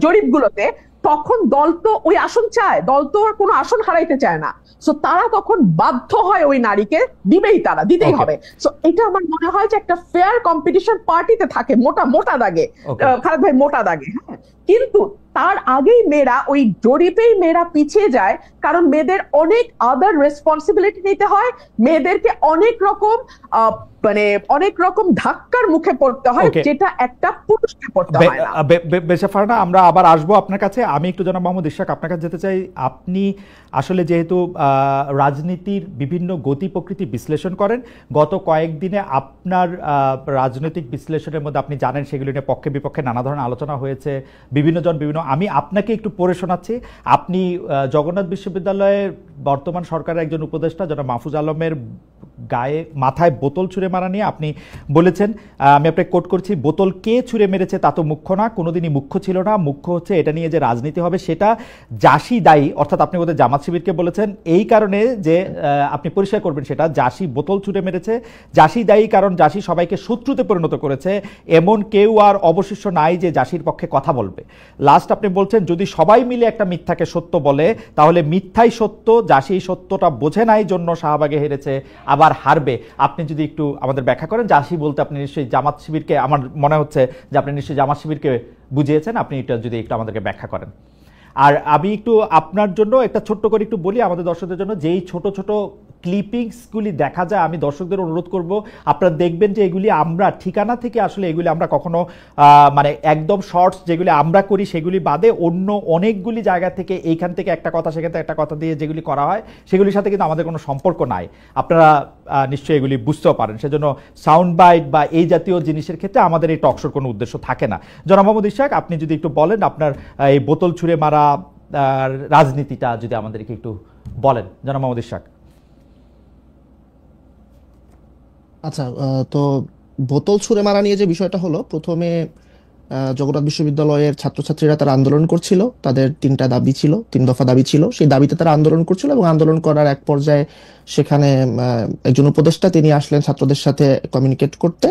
জরিপগুলোতে, তখন দল তো ওই আসন চায়, দল তো আর কোনো আসন হারাইতে চায় না, সো তারা তখন বাধ্য হয় ওই নারীকে দিবেই, তারা দিতেই হবে। সো এটা আমার মনে হয় যে একটা ফেয়ার কম্পিটিশন পার্টিতে থাকে মোটা দাগে, খালেদ ভাই, মোটা দাগে। হ্যাঁ, কিন্তু তার আগেই মেয়েরা ওই জরিপেই মেয়েরা পিছিয়ে যায়, কারণ মেয়েদের অনেক আদার রেসপন্সিবিলিটি নিতে হয়, মেয়েদেরকে অনেক রকম ধাক্কার মুখে পড়তে হয়, যেটা একটা পুরুষকে পড়তে হয় না। বেশা ফারহানা, আমরা আবার আসবো আপনার কাছে। আমি একটু জনাব মোহাম্মদ ইশরাক আপনার কাছে যেতে চাই। আপনি আসলে যেহেতু রাজনীতির বিভিন্ন গতি প্রকৃতি বিশ্লেষণ করেন, গত কয়েকদিনে আপনার রাজনৈতিক বিশ্লেষণের মধ্যে আপনি জানেন সেগুলি নিয়ে পক্ষে বিপক্ষে নানা ধরনের আলোচনা হয়েছে, বিভিন্ন আমি আপনাকে একটু পড়ে শোনাচ্ছি। আপনি জগন্নাথ বিশ্ববিদ্যালয়ের বর্তমান সরকারের একজন উপদেষ্টা জনাব মাহফুজ আলমের মাথায় বোতল ছুঁড়ে মারা নিয়ে আপনি বলেছেন, আমি আপনাকে কোট করছি, বোতল কে ছুঁড়ে মেরেছে তা তো মুখ্য না, কোনোদিনই মুখ্য ছিল না, মুখ্য হচ্ছে এটা নিয়ে যে রাজনীতি হবে সেটা জাসি দায়ী, অর্থাৎ আপনি ওদের জামাত শিবিরকে বলেছেন, এই কারণে যে আপনি পরিষ্কার করবেন সেটা জাসি বোতল ছুঁড়ে মেরেছে, জাসি দায়ী কারণ জাসি সবাইকে শত্রুতে পরিণত করেছে, এমন কেউ আর অবশিষ্ট নাই যে জাসির পক্ষে কথা বলবে। লাস্ট আপনি বলছেন যদি সবাই মিলে একটা মিথ্যাকে সত্য বলে তাহলে মিথ্যাই সত্য, জাসি এই সত্যটা বোঝে নাই জন্য শাহবাগে হেরেছে, আবার হারবে। আপনি যদি একটু আমাদের ব্যাখ্যা করেন, জাসি বলতে আপনি নিশ্চয়ই জামাত শিবিরকে, আমার মনে হচ্ছে যে আপনি নিশ্চয়ই জামাত শিবিরকে বুঝিয়েছেন, আপনি এটা যদি একটু আমাদেরকে ব্যাখ্যা করেন। আর আমি একটু আপনার জন্য একটা ছোট্ট করে একটু বলি আমাদের দর্শকদের জন্য, যেই ছোট ছোট ক্লিপিংসগুলি দেখা যায়, আমি দর্শকদের অনুরোধ করব আপনারা দেখবেন যে এগুলি আমরা ঠিকানা থেকে আসলে এগুলি আমরা কখনো মানে একদম শর্টস যেগুলি আমরা করি সেগুলি বাদে অন্য অনেকগুলি জায়গা থেকে, এইখান থেকে একটা কথা সেখান থেকে একটা কথা দিয়ে যেগুলি করা হয় সেগুলির সাথে কিন্তু আমাদের কোনো সম্পর্ক নাই, আপনারা নিশ্চয়ই এগুলি বুঝতেও পারেন। সেজন্য সাউন্ড বাইট বা এই জাতীয় জিনিসের ক্ষেত্রে আমাদের এই টকশোর কোনো উদ্দেশ্য থাকে না। জনাব মোহাম্মদ ইশরাক, আপনি যদি একটু বলেন আপনার এই বোতল ছুঁড়ে মারা রাজনীতিটা যদি আমাদেরকে একটু বলেন, জনাব মোহাম্মদ ইশরাক। আচ্ছা, তো বোতল ছুঁড়ে মারা নিয়ে যে বিষয়টা হলো, প্রথমে জগন্নাথ বিশ্ববিদ্যালয়ের ছাত্রছাত্রীরা তারা আন্দোলন করছিল, তাদের 3টা দাবি ছিল, 3 দফা দাবি ছিল, সেই দাবিতে তারা আন্দোলন করছিল এবং আন্দোলন করার এক পর্যায়ে সেখানে একজন উপদেষ্টা তিনি আসলেন ছাত্রদের সাথে কমিউনিকেট করতে।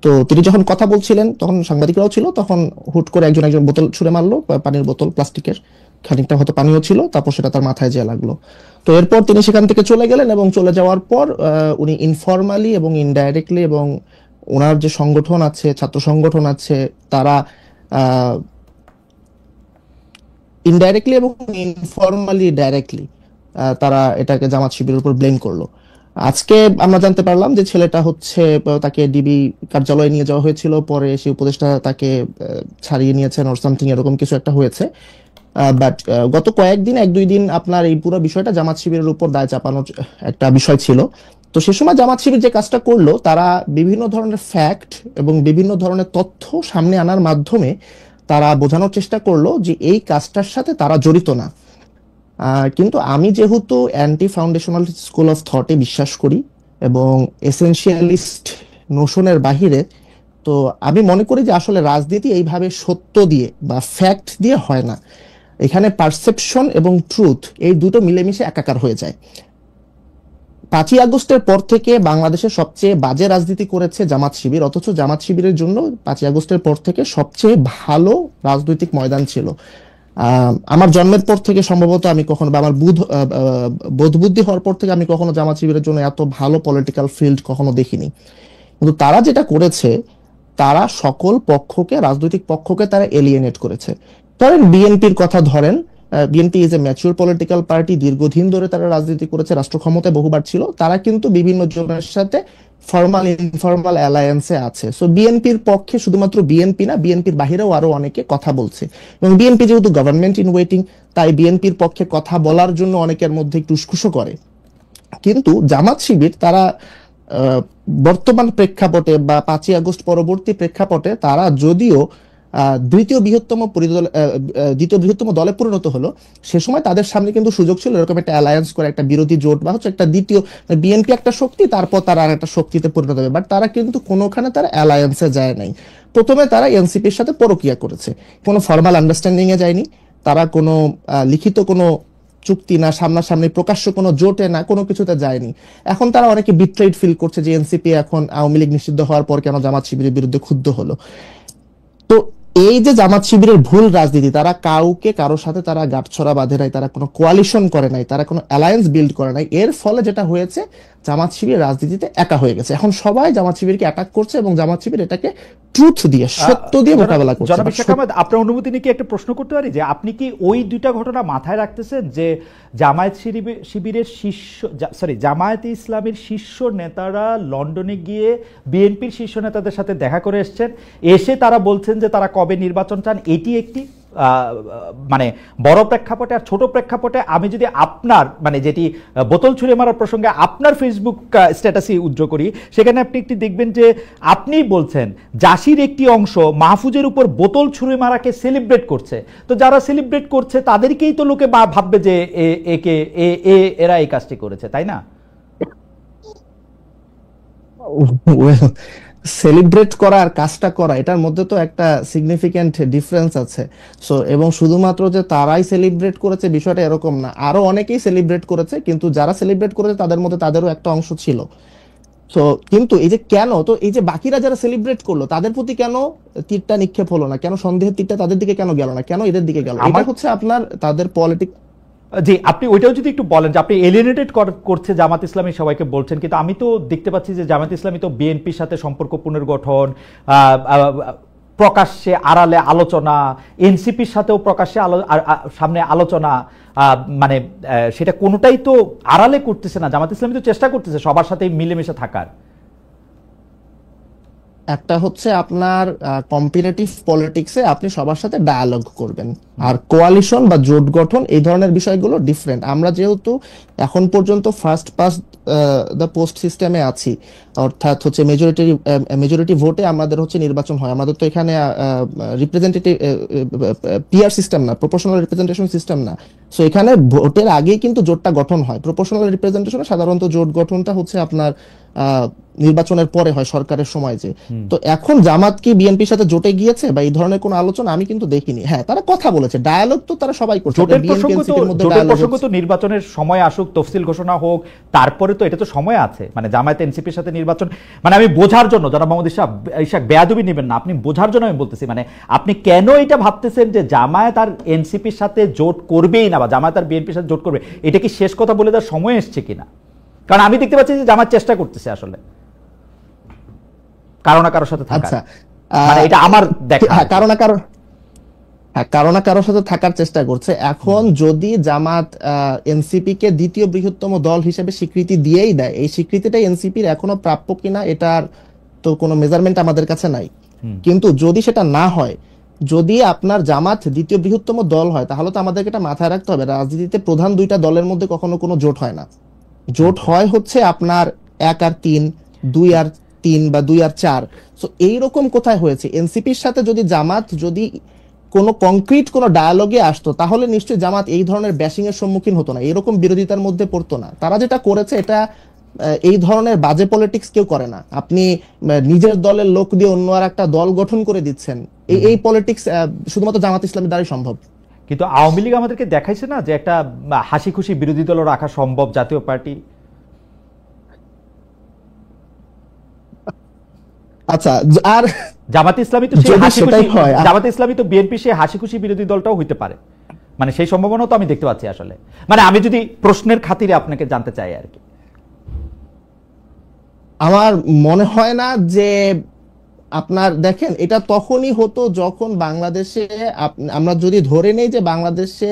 তো তিনি যখন কথা বলছিলেন তখন সাংবাদিকরাও ছিল, তখন হুট করে একজন বোতল ছুঁড়ে মারলো, পানির বোতল, প্লাস্টিকের, খানিকটা হয়তো পানিও ছিল, তারপর সেটা তার মাথায় যেয়ে লাগলো। তো এরপর তিনি সেখান থেকে চলে গেলেন এবং চলে যাওয়ার পর উনি ইনফরমালি এবং ইনডাইরেক্টলি এবং ওনার যে সংগঠন আছে, ছাত্র সংগঠন আছে, তারা ইনডাইরেক্টলি এবং ইনফরমালি ডাইরেক্টলি তারা এটাকে জামাত শিবিরের উপর ব্লেম করলো। আজকে আমরা জানতে পারলাম যে ছেলেটা হচ্ছে, তাকে ডিবি কার্যালয়ে নিয়ে যাওয়া হয়েছিল, পরে সেই উপদেষ্টা তাকে ছাড়িয়ে নিয়েছেন অর সামথিং, এরকম কিছু একটা হয়েছে। বাট গত কয়েকদিন, 1-2 দিন আপনার এই পুরো বিষয়টা জামাত শিবিরের উপর দায় চাপানোর একটা বিষয় ছিল। তো সে সময় জামাত শিবির যে কাজটা করলো, তারা বিভিন্ন ধরনের ফ্যাক্ট এবং বিভিন্ন ধরনের তথ্য সামনে আনার মাধ্যমে তারা বোঝানোর চেষ্টা করলো যে এই কাজটার সাথে তারা জড়িত না। কিন্তু আমি যেহেতু অ্যান্টি ফাউন্ডেশনাল স্কুল অফ থটে বিশ্বাস করি এবং এসেনশিয়ালিস্ট নোশনের বাহিরে, তো আমি মনে করি যে আসলে রাজনীতি এইভাবে সত্য দিয়ে বা ফ্যাক্ট দিয়ে হয় না। এখানে পারসেপশন এবং ট্রুথ এই দুটো মিলেমিশে একাকার হয়ে যায়। 5ই আগস্টের পর থেকে বাংলাদেশের সবচেয়ে বাজে রাজনীতি করেছে জামাত শিবির, অথচ জামাত শিবিরের জন্য 5ই আগস্টের পর থেকে সবচেয়ে ভালো রাজনৈতিক ময়দান ছিল। আমার জন্মের পর থেকে সম্ভবত আমি কখনো, বা আমার বোধ বুদ্ধি হওয়ার পর থেকে আমি কখনো জামাত শিবিরের জন্য এত ভালো পলিটিক্যাল ফিল্ড কখনো দেখিনি। কিন্তু তারা যেটা করেছে, তারা সকল পক্ষকে, রাজনৈতিক পক্ষকে তারা এলিয়েনেট করেছে। ধরেন বিএনপির কথা ধরেন, BNP is a mature political party, দীর্ঘদিন ধরে তারা রাজনীতি করেছে, রাষ্ট্র ক্ষমতায় বহুবার ছিল, তারা কিন্তু বিভিন্ন জনের সাথে ফর্মাল ইনফর্মাল অ্যালায়েন্সে আছে। সো বিএনপির পক্ষে শুধুমাত্র বিএনপি না, বিএনপির বাহিরেও আরো অনেকে কথা বলছে, এবং বিএনপি যেহেতু গভর্নমেন্ট ইন ওয়েটিং, তাই বিএনপির পক্ষে কথা বলার জন্য অনেকের মধ্যে একটু উসখুসো করে। কিন্তু জামাত শিবির তারা বর্তমান প্রেক্ষাপটে বা 5ই আগস্ট পরবর্তী প্রেক্ষাপটে তারা যদিও দ্বিতীয় বৃহত্তম দলে পরিণত হলো, সে সময় তাদের সামনে কিন্তু সুযোগ ছিল এরকম একটা অ্যালায়েন্স করে, একটা বিরোধী জোট বা হচ্ছে একটা দ্বিতীয়, বিএনপি একটা শক্তি, তারপর তারা আর একটা শক্তিতে পরিণত হবে। বাট তারা কিন্তু কোনোখানে তারা অ্যালায়েন্সে যায় নাই। প্রথমে তারা এনসিপির সাথে পরকীয়া করেছে, কোনো ফর্মাল আন্ডারস্ট্যান্ডিং এ যায়নি, তারা কোনো লিখিত কোনো চুক্তি না, সামনাসামনি প্রকাশ্য কোনো জোটে না, কোনো কিছুতে যায়নি। এখন তারা অনেকে বিট্রেড ফিল করছে যে এনসিপি এখন আওয়ামী লীগ নিষিদ্ধ হওয়ার পর কেন জামাত শিবিরের বিরুদ্ধে ক্ষুব্ধ হলো। তো এই যে জামাত শিবিরের ভুল রাজনীতি, তারা কাউকে কারোর সাথে তারা গাঁটছড়া বাঁধে নাই, তারা কোনো কোয়ালিশন করে নাই, তারা কোনো অ্যালায়েন্স বিল্ড করে নাই, এর ফলে যেটা হয়েছে জামাত শিবির রাজনীতিতে একা হয়ে গেছে। এখন সবাই জামাত শিবিরকে অ্যাটাক করছে এবং জামাত শিবির এটাকে ট্রুথ দিয়ে, সত্য দিয়ে মোকাবেলা করছে। জনাব ইশাক আহমেদ, আপনার অনুমতি নিয়ে কি একটা প্রশ্ন করতে পারি, যে আপনি কি ওই দুইটা ঘটনা মাথায় রাখতেছেন, যে জামায়াতে ইসলামের শীর্ষ নেতারা লন্ডনে গিয়ে বিএনপির শীর্ষ নেতাদের সাথে দেখা করে এসেছেন, এসে তারা বলছেন যে তারা কবে নির্বাচন চান, এটি একটি মানে বড় প্রেক্ষাপটে। আর ছোট প্রেক্ষাপটে আমি যদি আপনার মানে যেটি বোতল ছুঁড়ে মারার প্রসঙ্গে আপনার ফেসবুক স্ট্যাটাসই উজ্জ্বল করি, সেখানে আপনি একটি দেখবেন যে আপনি বলছেন জাসির একটি অংশ মাহফুজের উপর বোতল ছুঁড়ে মারাকে সেলিব্রেট করছে। তো যারা সেলিব্রেট করছে তাদেরকেই তো লোকে ভাববে যে এরা এই কাজটি করেছে, তাই না? সেলিব্রেট করা আর কাজটা করা, এটার মধ্যে তো একটা সিগনিফিক্যান্ট ডিফারেন্স আছে। সো এবং শুধুমাত্র যে তারাই সেলিব্রেট করেছে বিষয়টা এরকম না, আরো অনেকেই সেলিব্রেট করেছে, কিন্তু যারা সেলিব্রেট করেছে তাদের মধ্যে তাদেরও একটা অংশ ছিল। তো কিন্তু এই যে কেন, তো এই যে বাকিরা যারা সেলিব্রেট করলো তাদের প্রতি কেন তীরটা নিক্ষেপ হলো না, কেন সন্দেহের তীরটা তাদের দিকে কেন গেল না, কেন এদের দিকে গেল? এটা হচ্ছে আপনার তাদের পলিটিক্স। জি, আপনি ওইটাও যদি একটু বলেন, যে আপনি এলিয়েনেটেড করছে জামাত ইসলামী সবাইকে বলছেন, কিন্তু আমি তো দেখতে পাচ্ছি যে জামাত ইসলামী তো বিএনপির সাথে সম্পর্ক পুনর্গঠন, প্রকাশ্যে আড়ালে আলোচনা, এনসিপির সাথেও প্রকাশ্যে সামনে আলোচনা, মানে সেটা কোনোটাই তো আড়ালে করতেছে না। জামাত ইসলামী তো চেষ্টা করতেছে সবার সাথে মিলেমিশে থাকার। একটা হচ্ছে আপনার কম্পিটিটিভ পলিটিক্সে আপনি সবার সাথে ডায়ালগ করবেন, আর কোয়ালিশন বা জোট গঠন এই ধরনের বিষয়গুলো ডিফারেন্ট। আমরা যেহেতু এখন পর্যন্ত ফার্স্ট পাস্ট দ্য পোস্ট সিস্টেমে আছি, অর্থাৎ হচ্ছে মেজরিটি ভোটে আমাদের হচ্ছে নির্বাচন হয়, আমাদের তো এখানে রিপ্রেজেন্টেটিভ পিআর সিস্টেম না, প্রপোর্শনাল রিপ্রেজেন্টেশন সিস্টেম না। সো এখানে ভোটের আগেই কিন্তু জোটটা গঠন হয়। প্রপোর্শনাল রিপ্রেজেন্টেশনে সাধারণত জোট গঠনটা হচ্ছে আপনার নির্বাচনের পরে হয়, সরকারের সময় যে। তো এখন জামাত কি বিএনপির সাথে জোটে গিয়েছে বা এই ধরনের কোনো আলোচনা আমি কিন্তু দেখিনি। হ্যাঁ, তারা কথা বলেছে, ডায়ালগ তো তারা সবাই করছে। জোটের প্রসঙ্গ তো নির্বাচনের সময় আসুক, তফসিল ঘোষণা হোক, তারপরে তো এটা তো সময় আছে। মানে জামায়াত এনসিপির সাথে নির্বাচন, মানে আমি বোঝার জন্য, জনাব মোহাম্মদ ইশাক বেয়াদবি নেবেন না, আপনি বোঝার জন্য আমি বলতেছি, মানে আপনি কেন এটা ভাবতেছেন যে জামায়াত আর এনসিপির সাথে জোট করবেই না, বা জামায়াত আর বিএনপির সাথে জোট করবে, এটা কি শেষ কথা বলে দেওয়ার সময় এসছে কিনা? কারণ আমি দেখতে পাচ্ছি যে জামায়াত চেষ্টা করতেছে আসলে কারো না কারোর সাথে থাকার। মানে এটা আমার দেখা, কারো না কারোর সাথে থাকার চেষ্টা করছে। এখন যদি জামাত এনসিপি কে দ্বিতীয় বৃহত্তম দল হিসেবে স্বীকৃতি দিয়েই দেয়, এই স্বীকৃতিটা এনসিপির এখনো প্রাপ্য কিনা এটার তো কোনো মেজারমেন্ট আমাদের কাছে নাই। কিন্তু যদি সেটা না হয়, যদি আপনার জামাত দ্বিতীয় বৃহত্তম দল হয়, তাহলে তো আমাদেরকে এটা মাথায় রাখতে হবে, রাজনীতিতে প্রধান দুইটা দলের মধ্যে কখনো কোনো জোট হয় না। জোট হয় হচ্ছে আপনার 1 আর 3, 2 আর 3 বা 2 আর 4। সো এইরকম কোথায় হয়েছে? এনসিপির সাথে যদি জামাত যদি কোনো কংক্রিট কোনো ডায়ালগে আসতো, তাহলে নিশ্চয়ই জামাত এই ধরনের ব্যাশিং এর সম্মুখীন হতো না, এরকম বিরোধিতার মধ্যে পড়তো না। তারা যেটা করেছে এটা এই ধরনের বাজে পলিটিক্স কেউ করে না। আপনি নিজের দলের লোক দিয়ে অন্য আর একটা দল গঠন করে দিচ্ছেন, এই পলিটিক্স শুধুমাত্র জামাত ইসলামের দ্বারাই সম্ভব। কিন্তু আওয়ামী লীগ আমাদেরকে দেখাইছে না যে একটা হাসি খুশি বিরোধী দল রাখা সম্ভব, জাতীয় পার্টি। আচ্ছা, আর জামাত ইসলামী তো সেই হাসি খুশি, জামাত ইসলামী তো বিএনপি সেই হাসি খুশি বিরোধী দলটাও হইতে পারে, মানে সেই সম্ভাবনা তো আমি দেখতে পাচ্ছি আসলে। মানে আমি যদি প্রশ্নের খাতিরে আপনাকে জানতে চাই আর কি। আমার মনে হয় না যে আপনার দেখেন এটা তখনই হতো যখন বাংলাদেশে আমরা যদি ধরে নেই যে বাংলাদেশে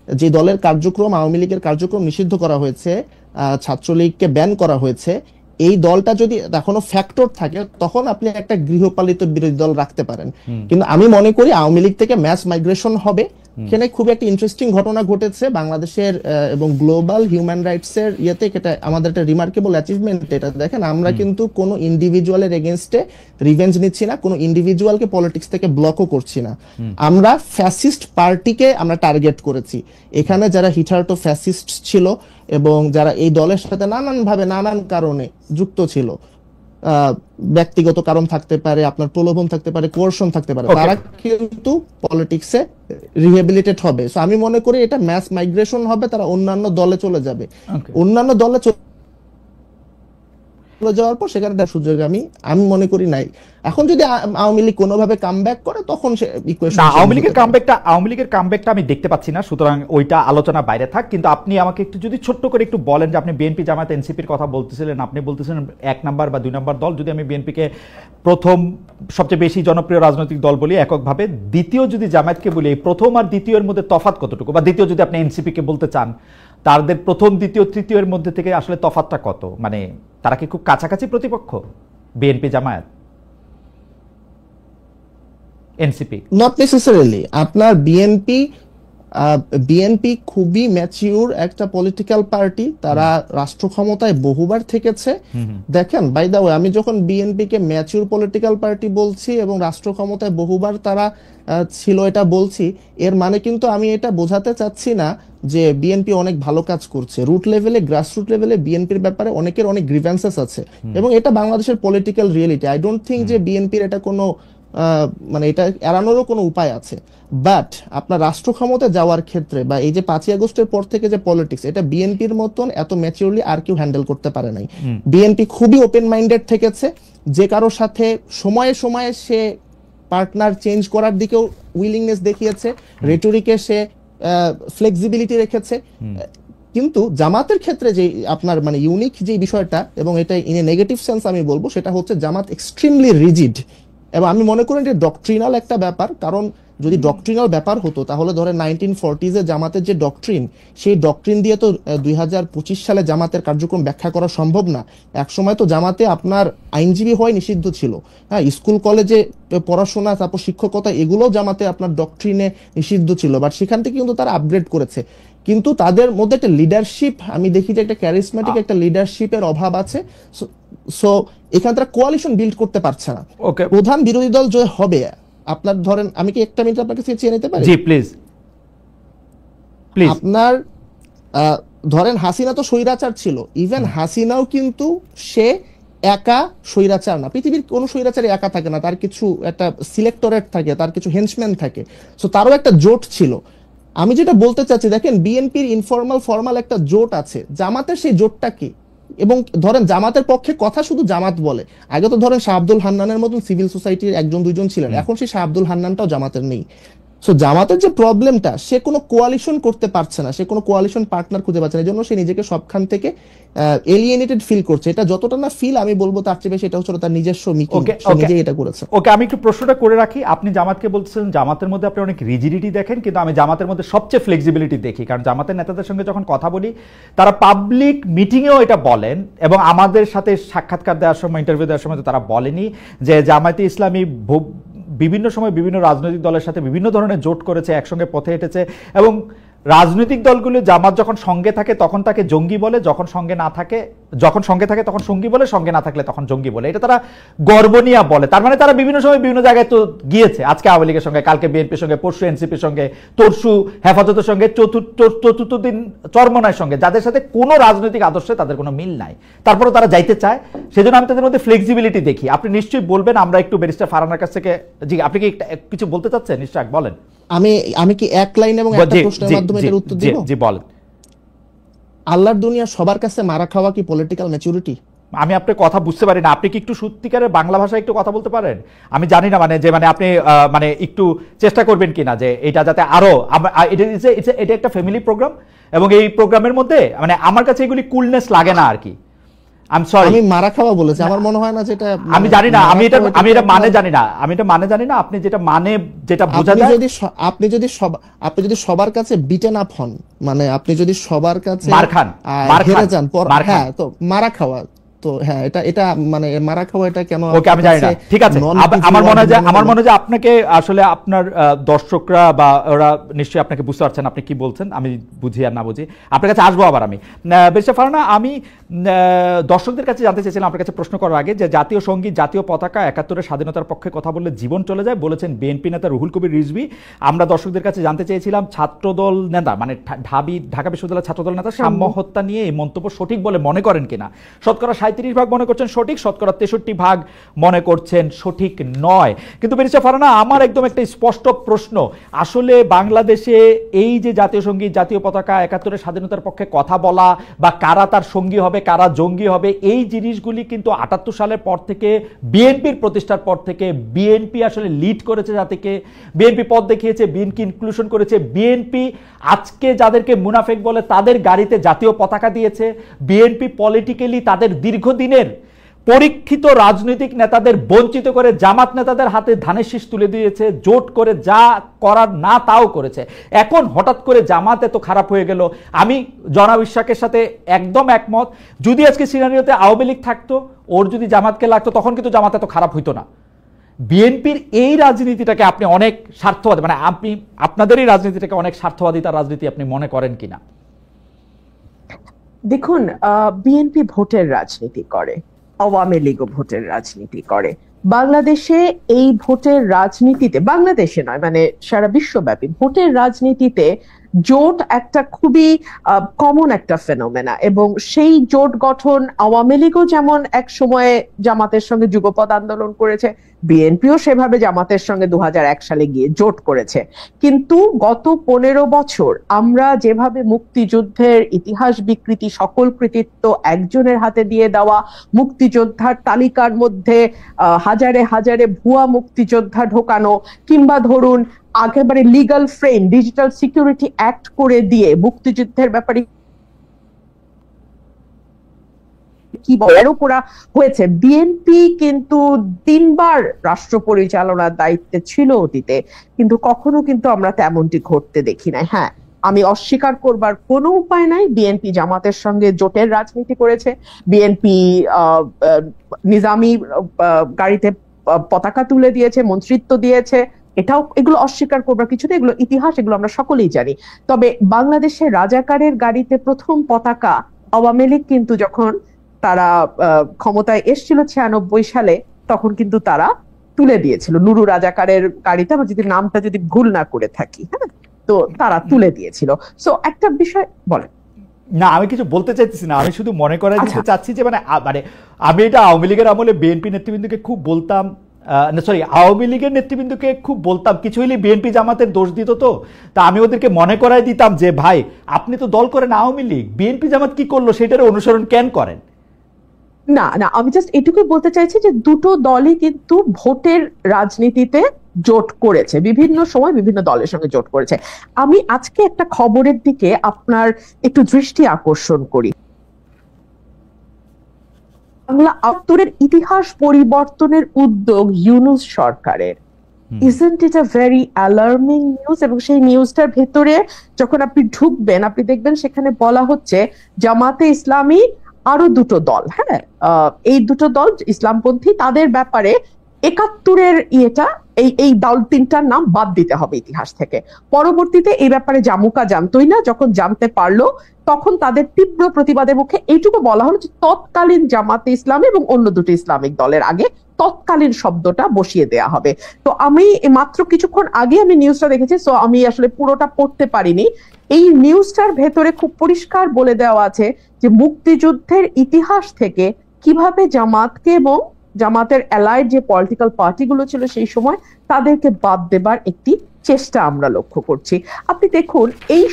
যে দলের কার্যক্রম, আওয়ামী লীগের কার্যক্রম নিষিদ্ধ করা হয়েছে, ছাত্রলীগকে ব্যান করা হয়েছে, এই দলটা যদি এখনো ফ্যাক্টর থাকে তখন আপনি একটা গৃহপালিত বিরোধী দল রাখতে পারেন। কিন্তু আমি মনে করি আওয়ামী লীগ থেকে ম্যাস মাইগ্রেশন হবে। এখানে খুব একটা ইন্টারেস্টিং ঘটনা ঘটেছে বাংলাদেশের এবং গ্লোবাল হিউম্যান রাইটস এর ইয়েতে, এটা আমাদের একটা রিমার্কেবল অ্যাচিভমেন্ট। এটা দেখেন, আমরা কিন্তু কোনো ইন্ডিভিজুয়ালের এগেইনস্টে রিভেঞ্জ নিচ্ছি না, কোনো ইন্ডিভিজুয়ালকে পলিটিক্স থেকে ব্লকও করছি না, আমরা ফ্যাসিস্ট পার্টিকে আমরা টার্গেট করেছি। এখানে যারা হিটার্টো ফ্যাসিস্ট ছিল এবং যারা এই দলের সাথে নানানভাবে নানান কারণে যুক্ত ছিল, ব্যক্তিগত কারণ থাকতে পারে, আপনার প্রলোভন থাকতে পারে, কোয়ারশন থাকতে পারে, তারা কিন্তু পলিটিক্সে রিহেবিলিটেট হবে। সো আমি মনে করি এটা ম্যাস মাইগ্রেশন হবে, তারা অন্যান্য দলে চলে যাবে, অন্যান্য দলে যাওয়ার পর সেখানে তার সুযোগ আমি মনে করি নাই। এখন যদি আওয়ামী লীগ কোনোভাবে কামব্যাক করে তখন সে ইকুয়েশন, আওয়ামী লীগের কামব্যাকটা আমি দেখতে পাচ্ছি না, সুতরাং ওইটা আলোচনা বাইরে থাক। কিন্তু আপনি আমাকে একটু যদি ছোট্ট করে একটু বলেন যে আপনি বিএনপি জামাত এনসিপির কথা বলতেছিলেন, আপনি বলতেছিলেন 1 নাম্বার বা 2 নাম্বার দল। যদি আমি বিএনপিকে প্রথম সবচেয়ে বেশি জনপ্রিয় রাজনৈতিক দল বলি এককভাবে, দ্বিতীয় যদি জামায়াতকে বলি, এই প্রথম আর দ্বিতীয়ের মধ্যে তফাৎ কতটুকু, বা দ্বিতীয় যদি আপনি এনসিপিকে বলতে চান, তাদের প্রথম দ্বিতীয় তৃতীয়ের মধ্যে থেকে আসলে তফাৎটা কত? মানে তারা কি খুব কাছাকাছি প্রতিপক্ষ, BNP Jamaat NCP? Not necessarily. আপনার বিএনপি খুবই ম্যাচিউর একটা পলিটিক্যাল পার্টি, তারা রাষ্ট্র ক্ষমতায় বহুবার থেকেছে। দেখেন, বাই দ্য ওয়ে, আমি যখন বিএনপি কে ম্যাচিউর পলিটিক্যাল পার্টি বলছি এবং রাষ্ট্র ক্ষমতায় বহুবার তারা ছিল এটা বলছি, এর মানে কিন্তু আমি এটা বোঝাতে চাচ্ছি না যে বিএনপি অনেক ভালো কাজ করছে। রুট লেভেলে, গ্রাসরুট লেভেলে বিএনপির ব্যাপারে অনেকের অনেক গ্রিভেন্সেস আছে এবং এটা বাংলাদেশের political reality. I don't think যে বিএনপির এটা কোনো মানে এটা এড়ানোরও কোনো উপায় আছে। বাট আপনার রাষ্ট্র ক্ষমতায় যাওয়ার ক্ষেত্রে বা এই যে 5ই আগস্টের পর থেকে যে পলিটিক্স, এটা বিএনপির মতন এত ম্যাচিউরলি আর কেউ হ্যান্ডেল করতে পারে নাই। বিএনপি খুবই ওপেন মাইন্ডেড থেকেছে, যে কারোর সাথে সময়ে সময়ে সে পার্টনার চেঞ্জ করার দিকেও উইলিংনেস দেখিয়েছে, রেটরিকে সে ফ্লেক্সিবিলিটি রেখেছে। কিন্তু জামাতের ক্ষেত্রে যে আপনার মানে ইউনিক যে বিষয়টা, এবং এটা ইন এ নেগেটিভ সেন্স আমি বলবো, সেটা হচ্ছে জামাত এক্সট্রিমলি রিজিড। এবং আমি মনে করি যে ডক্ট্রিনাল একটা ব্যাপার, কারণ যদি ডক্ট্রিনাল ব্যাপার হতো তাহলে ধরে 1940s এ জামাতের যে ডক্ট্রিন, সেই ডক্ট্রিন দিয়ে তো 2025 সালে জামাতের কার্যক্রম ব্যাখ্যা করা সম্ভব না। একসময় তো জামাতে আপনার আইনজীবী হওয়াই নিষিদ্ধ ছিল, হ্যাঁ, স্কুল কলেজে পড়াশোনা, তারপর শিক্ষকতা, এগুলো জামাতে আপনার ডক্ট্রিনে নিষিদ্ধ ছিল। বাট সেখান থেকে কিন্তু তারা আপগ্রেড করেছে। কিন্তু তাদের মধ্যে একটা লিডারশিপ আমি দেখি যে একটা ক্যারিসমেটিক একটা লিডারশিপের অভাব আছে। সো এখানে তারা কোয়ালিশন বিল্ড করতে পারছে না। প্রধান বিরোধী দল যে হবে, আপনার ধরেন, আমি কি একটা মিনিট আপনার কাছে চেয়ে নিতে পারি? জি প্লিজ। আপনার ধরেন হাসিনা তো স্বৈরাচার ছিল, ইভেন হাসিনাও কিন্তু সে একা স্বৈরাচার না। পৃথিবীর কোনো স্বৈরাচারী একা থাকে না, তার কিছু একটা সিলেক্টরেট থাকে, তার কিছু হেঞ্চম্যান থাকে। সো তারও একটা জোট ছিল। আমি যেটা বলতে চাচ্ছি, দেখেন বিএনপির ইনফর্মাল ফর্মাল একটা জোট আছে, জামাতের সেই জোটটা কি? এবং ধরেন জামাতের পক্ষে কথা শুধু জামাত বলে। আগে তো ধরেন শাহ আব্দুল হান্নানের মতন সিভিল সোসাইটির 1-2 জন ছিলেন, এখন সেই শাহ আব্দুল হান্নানটাও জামাতের নেই। সো জামাতের যে প্রবলেমটা, সে কোনো কোয়ালিশন করতে পারছে না, সে কোনো কোয়ালিশন পার্টনার খুঁজে পাচ্ছে না, এই জন্য সে নিজেকে সবখান থেকে এলিয়েনেটেড ফিল করছে। এটা যতটা না ফিল, আমি বলবো তার চেয়ে বেশি এটা হচ্ছে তার নিজস্ব মিকিং, সে নিজেই এটা করেছে। ওকে, আমি একটু প্রশ্নটা করে রাখি। আপনি জামাতকে বলছেন জামাতের মধ্যে আপনি অনেক রিজিডিটি দেখেন, কিন্তু আমি জামাতের মধ্যে সবচেয়ে ফ্লেক্সিবিলিটি দেখি। কারণ জামাতের নেতাদের সঙ্গে যখন কথা বলি, তারা পাবলিক মিটিংয়েও এটা বলেন, এবং আমাদের সাথে সাক্ষাৎকার দেওয়ার সময়, ইন্টারভিউ দেওয়ার সময় তারা বলেনি যে জামায়াতে ইসলামী বিভিন্ন সময় বিভিন্ন রাজনৈতিক দলের সাথে বিভিন্ন ধরনের জোট করেছে, একসঙ্গে পথে হেঁটেছে, এবং রাজনৈতিক দলগুলো জামাত যখন সঙ্গে থাকে তখন তাকে জঙ্গি বলে, যখন সঙ্গে না থাকে যখন সঙ্গে থাকে তখন সঙ্গী বলে, সঙ্গে না থাকলে তখন জঙ্গি বলে, এটা তারা গর্ব নিয়ে বলে। তার মানে তারা বিভিন্ন সময় বিভিন্ন জায়গায় তো গিয়েছে, আজকে আওয়ামী লীগের সঙ্গে, কালকে বিএনপির সঙ্গে, পরশু এনসিপির সঙ্গে, তরশু হেফাজতের সঙ্গে, চতুর্থ দিন চরমনায়ের সঙ্গে, যাদের সাথে কোনো রাজনৈতিক আদর্শে তাদের কোনো মিল নাই, তারপরে তারা যাইতে চায়। সেজন্য আমি তাদের মধ্যে ফ্লেক্সিবিলিটি দেখি। আপনি নিশ্চয়ই বলবেন, আমরা একটু ব্যারিস্টার ফারহানার কাছ থেকে, জি আপনি কি কিছু বলতে চাচ্ছেন? নিশ্চয় বলেন। আমি কি এক লাইন এবং একটা প্রশ্নের মাধ্যমে এটার উত্তর দিব? জি বলেন। আল্লাহর দুনিয়া সবার কাছে মারা খাওয়া কি পলিটিক্যাল ম্যাচুরিটি? আমি আপনার কথা বুঝতে পারি না, আপনি কি একটু সত্যিকারের বাংলা ভাষায় একটু কথা বলতে পারেন? আমি জানি না মানে যে মানে আপনি মানে একটু চেষ্টা করবেন কিনা যে এটা যাতে আরো, এটা একটা ফ্যামিলি প্রোগ্রাম এবং এই প্রোগ্রামের মধ্যে মানে আমার কাছে এগুলি কুলনেস লাগে না আর কি। আমি মারা খাওয়া বলেছি, আমার মনে হয় না যেটা, আমি জানি না, আমি এটা মানে জানি না, আমি এটা মানে জানি না। আপনি যেটা মানে যেটা বোঝা যায়, আপনি যদি সবার কাছে বিটেন আপ হন, মানে আপনি যদি সবার কাছে মার খান, হেরে যান, হ্যাঁ তো মারা খাওয়া, তো হ্যাঁ এটা মানে মারা খাওয়া, এটা কেন? ওকে, আমি জানি না, ঠিক আছে। আমার মনে হয় যে আপনাকে আসলে আপনার দর্শকরা বা ওরা নিশ্চয়ই আপনাকে বুঝতে পারছেন আপনি কি বলছেন, আমি বুঝি আর না বুঝি। আপনার কাছে আসবো আবার আমি। ব্যারিস্টার ফারহানা, আমি দর্শকদের কাছে জানতে চাইছিলাম আপনার কাছে প্রশ্ন করার আগে, যে জাতীয় সঙ্গীত, জাতীয় পতাকা, ৭১-এর স্বাধীনতার পক্ষে কথা বললে জীবন চলে যায় বলেছেন বিএনপি নেতা রুহুল কবির রিজভী। আমরা দর্শকদের কাছে জানতে চেয়েছিলাম ছাত্রদল নেতা মানে ঢাকা বিশ্ববিদ্যালয়ের ছাত্রদল নেতা সাম্য হত্যা নিয়ে এই মন্তব্য সঠিক বলে মনে করেন কিনা? শতকরা ৩৭% মনে করছেন সঠিক, শতকরা ৬৩% মনে করছেন সঠিক নয়। কিন্তু ব্যারিস্টার ফারহানা, আমার একদম একটা স্পষ্ট প্রশ্ন, আসলে বাংলাদেশে এই যে জাতীয় সঙ্গীত, জাতীয় পতাকা, ৭১-এর স্বাধীনতার পক্ষে কথা বলা বা কারা তার সঙ্গী হবে, কারা জঙ্গি হবে, এই জিনিসগুলি কিন্তু ৭৮ সালের পর থেকে, বিএনপির প্রতিষ্ঠার পর থেকে বিএনপি আসলে লিড করেছে, জাতিকে বিএনপি পথ দেখিয়েছে, বিএনপি ইনক্লুশন করেছে, বিএনপি আজকে যাদেরকে মুনাফেক বলে তাদের গাড়িতে জাতীয় পতাকা দিয়েছে, বিএনপি পলিটিক্যালি তাদের দীর্ঘদিনের পরীক্ষিত রাজনৈতিক নেতাদের বঞ্চিত করে জামাত নেতাদের হাতে ধানের শীষ তুলে দিয়েছে, জোট করে যা করার না তাও করেছে। এখন হঠাৎ করে জামাত এত খারাপ হয়ে গেল, আমি জনাব ইশাকের সাথে একদম একমত। যদি আজকে সিনারিওতে আওয়ামী লীগ থাকতো, ওর যদি জামাতকে লাগতো, তখন কিন্তু জামাত এত খারাপ হইতো না। বিএনপির এই রাজনীতিটাকে আপনি অনেক স্বার্থবাদী, মানে আপনি আপনাদের এই রাজনীতিটাকে অনেক স্বার্থবাদিতার রাজনীতি আপনি মনে করেন কিনা? দেখুন, বিএনপি ভোটের রাজনীতি করে, আওয়ামী লীগও ভোটের রাজনীতি করে। বাংলাদেশে এই ভোটের রাজনীতিতে, বাংলাদেশে নয় মানে সারা বিশ্বব্যাপী ভোটের রাজনীতিতে জোট একটা খুবই কমন একটা ফেনোমেনা, এবং সেই জোট গঠন আওয়ামী লীগও যেমন এক সময়ে জামাতের সঙ্গে যুগপৎ আন্দোলন করেছে, বিএনপিও সেভাবে জামাতের সঙ্গে ২০০১ সালে গিয়ে জোট করেছে। কিন্তু গত ১৫ বছর আমরা যেভাবে মুক্তিযুদ্ধের ইতিহাস বিকৃতি, সকল কৃতিত্ব একজনের হাতে দিয়ে দেওয়া, মুক্তিযোদ্ধার তালিকার মধ্যে হাজারে হাজারে ভুয়া মুক্তিযোদ্ধা ঢোকানো, কিংবা ধরুন একেবারে legal frame, digital security act করে দিয়ে মুক্তিযুদ্ধের ব্যাপারে কি বলারও করা হয়েছে। বিএনপি কিন্তু ৩ বার রাষ্ট্র পরিচালনার দায়িত্বে ছিল অতীতে, কিন্তু কখনো কিন্তু আমরা তেমনটি ঘটতে দেখি নাই। হ্যাঁ, আমি অস্বীকার করবার কোনো উপায় নাই, বিএনপি জামাতের সঙ্গে জোটের রাজনীতি করেছে, বিএনপি নিজামী গাড়িতে পতাকা তুলে দিয়েছে, মন্ত্রিত্ব দিয়েছে, এগুলো অস্বীকার করবার কিছু নেই, এগুলো ইতিহাস, এগুলো আমরা সকলেই জানি। তবে বাংলাদেশে রাজাকারের গাড়িতে প্রথম পতাকা আওয়ামী লীগ কিন্তু যখন তারা ক্ষমতায় এসেছিল ৯৬ সালে, তখন কিন্তু তারা তুলে দিয়েছিল নুরু রাজাকারের গাড়িতে, আমার যদি নামটা যদি ভুল না করে থাকি, হ্যাঁ, তো তারা তুলে দিয়েছিল। সো একটা বিষয় বলেন না, আমি কিছু বলতে চাইতেছি না, আমি শুধু মনে করাই দিতে চাচ্ছি যে মানে আমি এটা আওয়ামী লীগের আমলে বিএনপি নেতৃবৃন্দকে খুব বলতাম, আওয়ামী লীগের নেতৃবৃন্দকে খুব বলতাম, কিছু হলে বিএনপি জামাতের দোষ দিত, তো তা আমি ওদেরকে মনে করাই দিতাম যে ভাই আপনি তো দল করেন আওয়ামী লীগ, বিএনপি জামাত কি করলো সেটার অনুসরণ কেন করেন? না না, আমি জাস্ট এটুকুই বলতে চাইছি যে দুটো দলই কিন্তু ভোটের রাজনীতিতে জোট করেছে, বিভিন্ন সময় বিভিন্ন দলের সঙ্গে জোট করেছে। আমি আজকে একটা খবরের দিকে আপনার একটু দৃষ্টি আকর্ষণ করি। বাংলা ৭৮-এর ইতিহাস পরিবর্তনের উদ্যোগ ইউনূস সরকারের, isn't it a very alarming news? এবং সেই নিউজটার ভেতরে যখন আপনি ঢুকবেন, আপনি দেখবেন সেখানে বলা হচ্ছে জামাতে ইসলামী আরো দুটো দল, হ্যাঁ, এই দুটো দল ইসলামপন্থী, তাদের ব্যাপারে ৭১-এর এই দল তিনটার নাম বাদ দিতে হবে ইতিহাস থেকে। পরবর্তীতে এই ব্যাপারে জামুকা জানতোই না, যখন জানতে পারলো তখন তাদের তীব্র প্রতিবাদের মুখে এইটুকু বলা হলো যে তৎকালীন জামাতে ইসলামী এবং অন্য দুটি ইসলামিক দলের আগে তৎকালীন শব্দটা বসিয়ে দেয়া হবে। তো আমি মাত্র কিছুক্ষণ আগে আমি নিউজটা দেখেছি, সো আমি আসলে পুরোটা পড়তে পারিনি। এই নিউজটার ভেতরে খুব পরিষ্কার বলে দেওয়া আছে যে মুক্তিযুদ্ধের ইতিহাস থেকে কিভাবে জামাতকে এবং জামাতের অ্যালাইড যে পলিটিক্যাল পার্টিগুলো ছিল সেই সময় তাদেরকে বাদ দেবার একটি চেষ্টা আমরা লক্ষ্য করছি। আপনি দেখুন এই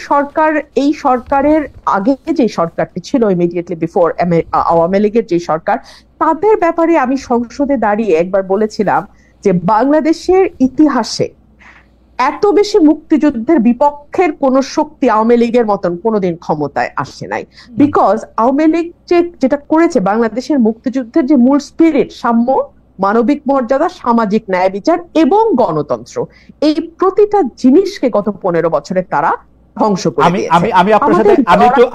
সরকারের আগে যে সরকারটি ছিল ইমিডিয়েটলি বিফোর আওয়ামী লীগের যে সরকার, তাদের ব্যাপারে আমি সংসদে দাঁড়িয়ে একবার বলেছিলাম যে বাংলাদেশের ইতিহাসে এত বেশি মুক্তিযুদ্ধের বিপক্ষের কোন শক্তি আওয়ামী লীগের মতন কোনোদিন ক্ষমতায় আসে নাই। বিকজ আওয়ামী লীগ যেটা করেছে, বাংলাদেশের মুক্তিযুদ্ধের যে মূল স্পিরিট, সাম্য, মানবিক মর্যাদা, সামাজিক ন্যায় বিচার এবং গণতন্ত্র, এই প্রতিটা জিনিসকে গত 15 বছরে তারা ধ্বংস করে দিয়েছে।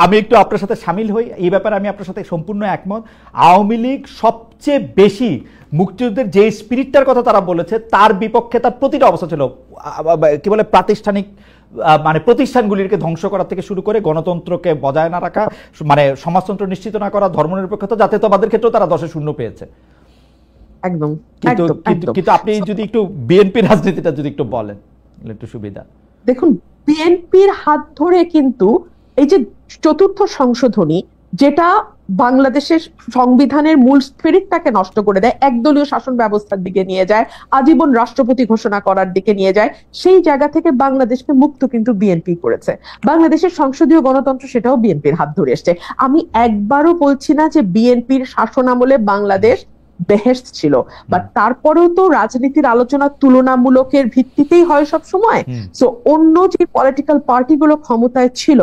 আমি একটু আপনার সাথে শামিল হই এই ব্যাপারে, আমি আপনার সাথে সম্পূর্ণ একমত। আওয়ামী লীগ সবচেয়ে বেশি মুক্তিযুদ্ধের যে স্পিরিটটার কথা তারা বলেছে তার বিপক্ষে তার প্রতিটা অবস্থা ছিল, কি বলে, প্রাতিষ্ঠানিক মানে প্রতিষ্ঠানগুলিকে ধ্বংস করা থেকে শুরু করে গণতন্ত্রকে বজায় না রাখা, মানে সমাজতন্ত্র নিশ্চিত না করা, ধর্মনিরপেক্ষতা, জাতীয়তাবাদের ক্ষেত্রেও তারা 10-0 পেয়েছে। একদম। কিন্তু আপনি যদি একটু বিএনপি রাজনীতিটা যদি একটু বলেন একটু সুবিধা। দেখুন, বিএনপির হাত ধরে কিন্তু এই যে 4র্থ সংশোধনী, যেটা বাংলাদেশের সংবিধানের মূল স্পিরিটটাকে নষ্ট করে দেয়, একদলীয় শাসন ব্যবস্থার দিকে নিয়ে যায়, আজীবন রাষ্ট্রপতি ঘোষণা করার দিকে নিয়ে যায়, সেই জায়গা থেকে বাংলাদেশকে মুক্ত কিন্তু বিএনপি করেছে। বাংলাদেশের সংসদীয় গণতন্ত্র সেটাও বিএনপির হাত ধরে এসছে। আমি একবারও বলছি না যে বিএনপির শাসনামলে বাংলাদেশ বেহেশত ছিল, বাট তারপরেও তো রাজনীতির আলোচনা তুলনামূলকের ভিত্তিতেই হয় সব সময়। সো অন্য যে পলিটিক্যাল পার্টিগুলো ক্ষমতায় ছিল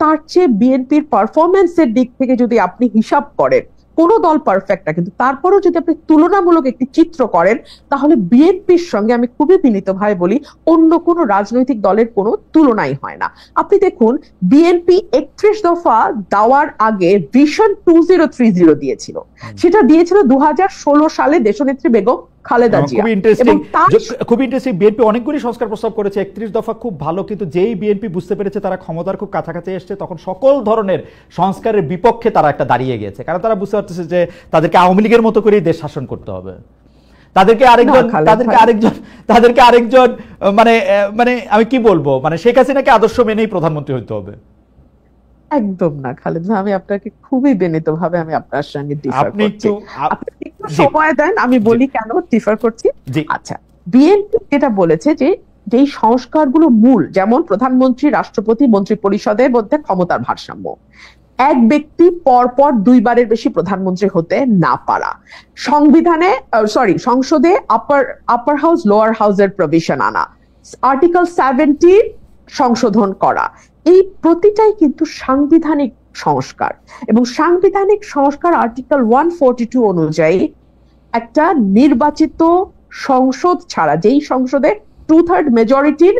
তার চেয়ে বিএনপির পারফরমেন্সের দিক থেকে যদি আপনি হিসাব করেন, কোনো দল পারফেক্ট না, কিন্তু তারপরেও যদি আপনি তুলনামূলক একটি চিত্র করেন, তাহলে বিএনপির সঙ্গে আমি খুবই বিনীতভাবে বলি অন্য কোনো রাজনৈতিক দলের কোনো তুলনাই হয় না। আপনি দেখুন, বিএনপি 31 দফা দেওয়ার আগে ভিশন 2030 দিয়েছিল, সেটা দিয়েছিল 2016 সালে দেশনেত্রী বেগম খালেদা জিয়া। খুব ইন্টারেস্টিং, বিএনপি অনেকগুলি সংস্কার প্রস্তাব করেছে, 31 দফা খুব ভালো, কিন্তু যেই বিএনপি বুঝতে পেরেছে তারা ক্ষমতার খুব কাছাকাছি এসছে, তখন সকল ধরনের সংস্কারের বিপক্ষে তারা একটা দাঁড়িয়ে গেছে, কারণ তারা বুঝতে পারতেছে যে তাদেরকে আওয়ামী লীগের মতো করেই দেশ শাসন করতে হবে। তাদেরকে আরেকজন মানে মানে আমি কি বলবো, মানে শেখ হাসিনাকে আদর্শ মেনেই প্রধানমন্ত্রী হতে হবে। একদম না খালেদ ভাই, আমি আপনাকে খুবই বিনীতভাবে আমি আপনার সঙ্গে ডিফার করছি। আপনি একটু সময় দেন, আমি বলি কেন ডিফার করছি। আচ্ছা, বিএনপি যেটা বলেছে যে যেই সংস্কারগুলো মূল, যেমন প্রধানমন্ত্রী, রাষ্ট্রপতি, মন্ত্রী পরিষদের মধ্যে ক্ষমতার ভারসাম্য, এক ব্যক্তি পরপর 2 বারের বেশি প্রধানমন্ত্রী হতে না পারা, সংসদে আপার হাউস লোয়ার হাউসের প্রভিশন আনা, আর্টিকেল 70 সংশোধন করা, এই প্রতিটাই কিন্তু সাংবিধানিক সংস্কার। এবং সাংবিধানিক সংস্কার আর্টিকেল 142 অনুযায়ী একটা নির্বাচিত সংসদ ছাড়া, যেই সংসদে 2/3 মেজরিটির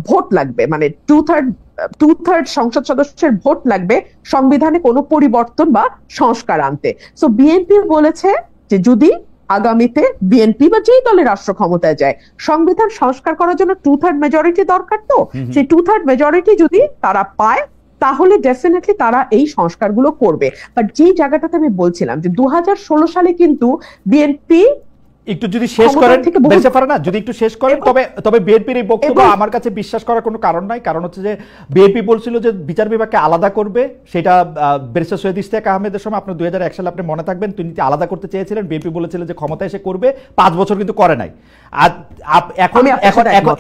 ভোট লাগবে, মানে 2/3 সংসদ সদস্যের ভোট লাগবে সংবিধানে কোনো পরিবর্তন বা সংস্কার আনতে। সো বিএনপি বলেছে যে যদি আগামীতে বিএনপি বা যেই দলের রাষ্ট্র ক্ষমতায় যায়, সংবিধান সংস্কার করার জন্য 2/3 মেজরিটি দরকার, তো সেই 2/3 মেজরিটি যদি তারা পায় তাহলে ডেফিনেটলি তারা এই সংস্কারগুলো করবে। বাট যেই জায়গাটাতে আমি বলছিলাম যে 2016 সালে কিন্তু বিএনপি একটু যদি শেষ করেন যদি একটু শেষ করেন, তবে বিএনপির এই বক্তব্য আমার কাছে বিশ্বাস করার কোনো কারণ নাই। কারণ হচ্ছে যে বিএনপি বলছিল যে বিচার বিভাগকে আলাদা করবে, সেটা ব্যারিস্টার সৈয়দ ইশতিয়াক আহমেদের সময়, আপনার 2001 সালে আপনি মনে থাকবেন, তিনি আলাদা করতে চেয়েছিলেন, বিএনপি বলেছিল যে ক্ষমতা এসে করবে, 5 বছর কিন্তু করে নাই। আর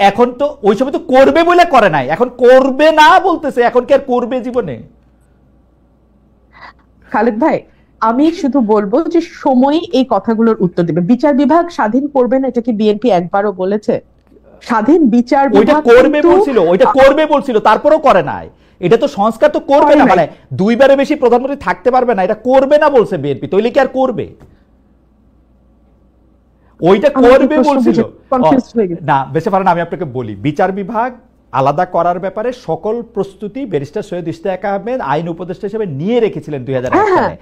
এখন তো ওই সময় তো করবে বলে করে নাই, এখন করবে না বলতেছে, এখন কি আর করবে জীবনে? খালেদ ভাই, আমি শুধু বলবো যে সময়ই এই কথাগুলোর উত্তর দেবে। বিচার বিভাগ স্বাধীন করবে না, এটা কি বিএনপি একবারও বলেছে? স্বাধীন বিচার বিভাগ করবে বলছিল, তারপরেও করে নাই। এটা তো সংস্কার তো করবে না, মানে 2 বারের বেশি প্রধানমন্ত্রী থাকতে পারবে না, এটা করবে না বলছে বিএনপি, তাইলে কি আর করবে? ওইটা করবে বলছিল না, বেশি পারেন। আমি আপনাকে বলি, বিচার বিভাগ আলাদা করার ব্যাপারে সকল প্রস্তুতি ব্যারিস্টার সৈয়দ ইশতিয়াক আহমেদ আইন উপদেষ্টা হিসেবে নিয়ে রেখেছিলেন 2001 সালে।